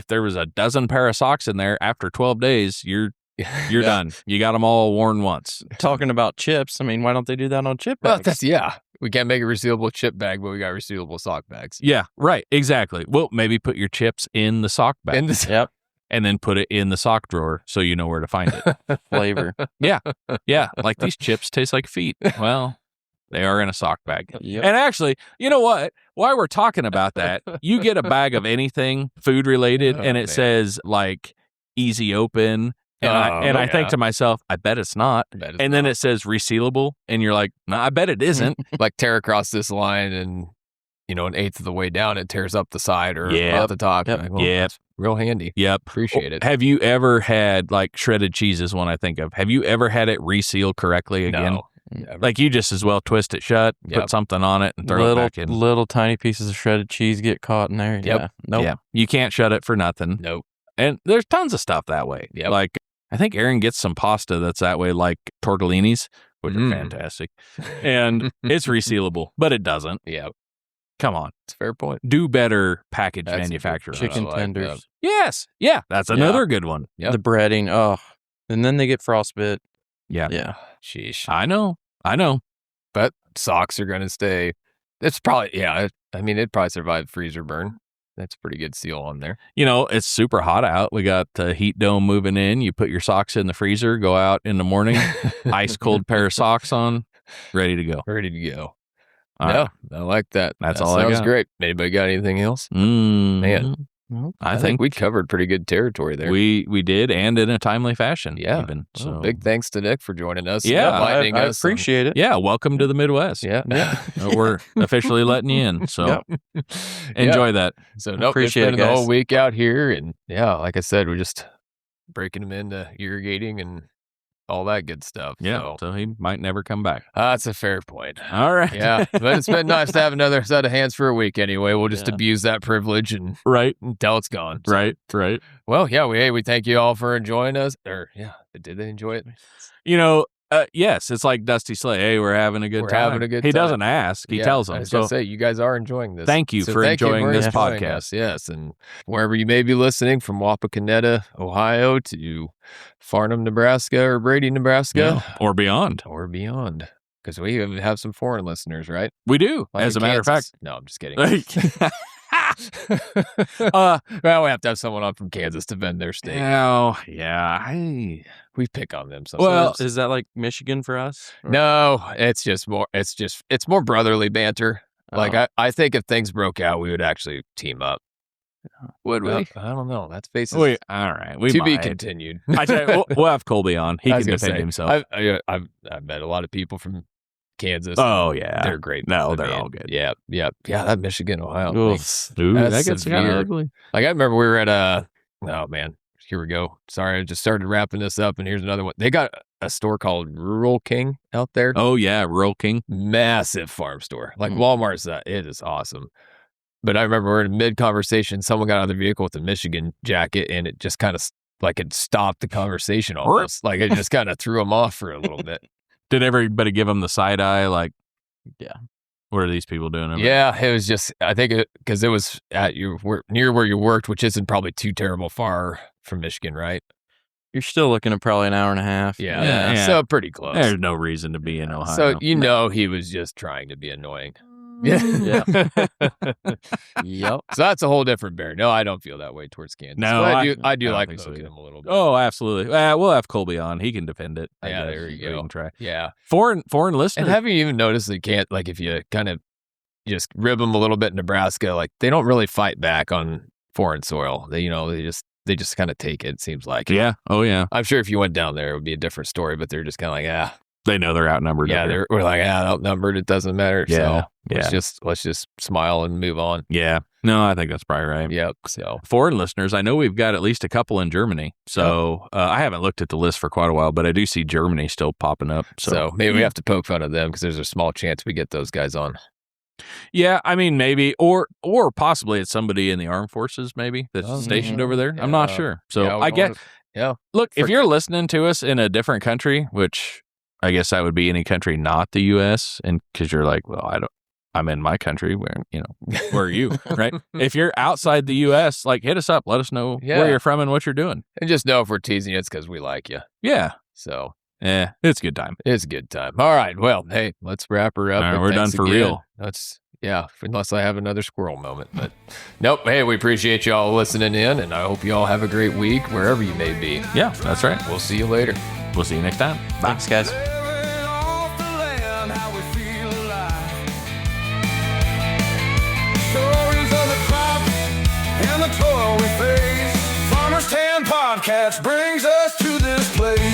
there was a dozen pair of socks in there after 12 days, you're done. You got them all worn once. Talking about chips, I mean, why don't they do that on chip Well, bags? we can't make a resealable chip bag, but we got resealable sock bags. Yeah, right. Exactly. Well, maybe put your chips in the sock bag And this, Yep. and then put it in the sock drawer so you know where to find it. Flavor. Yeah. Like these chips taste like feet. Well, they are in a sock bag. Yep. And actually, you know what? While we're talking about that, you get a bag of anything food related, and it man. says like easy open. And I think to myself, I bet it's not. And then it says resealable, and you're like, no, I bet it isn't. like tear across this line and, an eighth of the way down, it tears up the side or Yep. up the top. Yep. Like, well, Yep. that's real handy. Yep. Appreciate it. Have you ever had like shredded cheese is one I think of. Have you ever had it reseal correctly again? No. Never. Like you just as well twist it shut, Yep. put something on it, and throw it back in. Little tiny pieces of shredded cheese get caught in there. Yep. Yeah. Nope. Yeah. You can't shut it for nothing. Nope. And there's tons of stuff that way. Yep. Like I think Aaron gets some pasta that's that way, like tortellinis, which are fantastic. And it's resealable, but it doesn't. Yeah. Come on. It's a fair point. Do better package That's a good manufacturing. Chicken I like tenders. that. Yes. Yeah. That's another good one. Yep. The breading. Oh. And then they get frostbite. Yeah. Yeah. Sheesh. I know. But socks are going to stay. It's probably, it'd probably survive freezer burn. That's a pretty good seal on there. It's super hot out. We got the heat dome moving in. You put your socks in the freezer, go out in the morning, ice cold pair of socks on, ready to go. Ready to go. All Yeah, right. I like that. That's That all I sounds got. great. Anybody got anything else? Man, I think we covered pretty good territory there. we did, and in a timely fashion. Yeah. Even, Well, so big thanks to Nick for joining us. Yeah, enlightening I us. appreciate it. yeah. Welcome to the Midwest. Yeah. We're officially letting you in. So Yep. enjoy that. So nope, Appreciate it's been it, the whole guys. week out here, and yeah, like I said, we're just breaking them into irrigating and all that good stuff. Yeah, so he might never come back. That's a fair point. All right. Yeah, but it's been nice to have another set of hands for a week anyway. We'll just Yeah. abuse that privilege and Right. until it's gone. So, Right. well, yeah, we thank you all for enjoying us. Or yeah, did they enjoy it? Yes, it's like Dusty Slay. Hey, we're having a good We're time. having a good He time. doesn't ask. He Yeah, tells I them. was So gonna say you guys are enjoying this. thank you for enjoying this podcast. us, yes, and wherever you may be listening, from Wapakoneta, Ohio, to Farnham, Nebraska, or Brady, Nebraska, or beyond. or beyond, because we have some foreign listeners, right? We do, Like as a in matter of Kansas. fact. No, I'm just kidding. uh, Well, we have to have someone on from Kansas to vend their steak. We pick on them sometimes. Well, Is that like Michigan for us? Or- no, it's more brotherly banter. Like Oh. I think if things broke out, we would actually team up. would we? I don't know. That's basis All right. We to be might. continued. I tell you, we'll have Colby on. He I can was gonna defend say, himself. I've met a lot of people from Kansas. Oh yeah, They're great. No, I they're mean, all good. Yeah. That Michigan, Ohio. Oof. thing. Ooh, That's that gets kind severe. of ugly. Like I remember we were at oh man, here we go. Sorry, I just started wrapping this up, and here's another one. They got a store called Rural King out there. Oh yeah, Rural King. Massive farm store. Like Mm. Walmart's it is awesome. But I remember we're in mid conversation, someone got out of the vehicle with a Michigan jacket, and it just kind of like it stopped the conversation almost. Like it just kind of threw them off for a little bit. Did everybody give him the side eye? Like, Yeah. what are these people doing? over Yeah, it was just I think because it was at near where you worked, which isn't probably too terrible far from Michigan, right? You're still looking at probably an hour and a half. Yeah. So pretty close. There's no reason to be in Ohio. So he was just trying to be annoying. Yeah. Yep. So that's a whole different bear. No, I don't feel that way towards Kansas. No, But I I do don't like think so poking either. him a little bit. Oh, absolutely. We'll have Colby on. He can defend it. I Yeah, guess. there you We go. can try. Yeah. Foreign And listeners. have you even noticed they can't, like, if you kind of just rib them a little bit in Nebraska, like, they don't really fight back on foreign soil. They just kind of take it, seems like. Yeah. Oh yeah. I'm sure if you went down there, it would be a different story, but they're just kind of like, They know they're outnumbered. yeah, up here. we're like, outnumbered. It doesn't matter. Yeah. So let's just smile and move on. Yeah. No, I think that's probably right. Yep. So Foreign listeners, I know we've got at least a couple in Germany. So I haven't looked at the list for quite a while, but I do see Germany still popping up. so maybe we have to poke fun at them because there's a small chance we get those guys on. Yeah, I mean, maybe, or possibly it's somebody in the armed forces, maybe that's Oh, stationed yeah. over there. I'm not Yeah. sure. So Yeah, I get. Yeah. Look, if For- you're listening to us in a different country, which I guess that would be any country not the U.S., and because you're like, well, I'm in my country. Where where are you? Right? If you're outside the U.S., like hit us up. Let us know Yeah. where you're from and what you're doing. And just know if we're teasing you, it's because we like you. Yeah, So it's a good time. it's a good time. All right. Well, hey, let's wrap her up. All right, and we're thanks done for again. real. Unless I have another squirrel moment. But nope. Hey, we appreciate you all listening in, and I hope you all have a great week wherever you may be. Yeah, that's right. We'll see you later. We'll see you next time. Bye. Thanks, guys. Living off the land, how we feel alive. Stories of the crops and the toil we face. Farmer's Tan Podcast brings us to this place.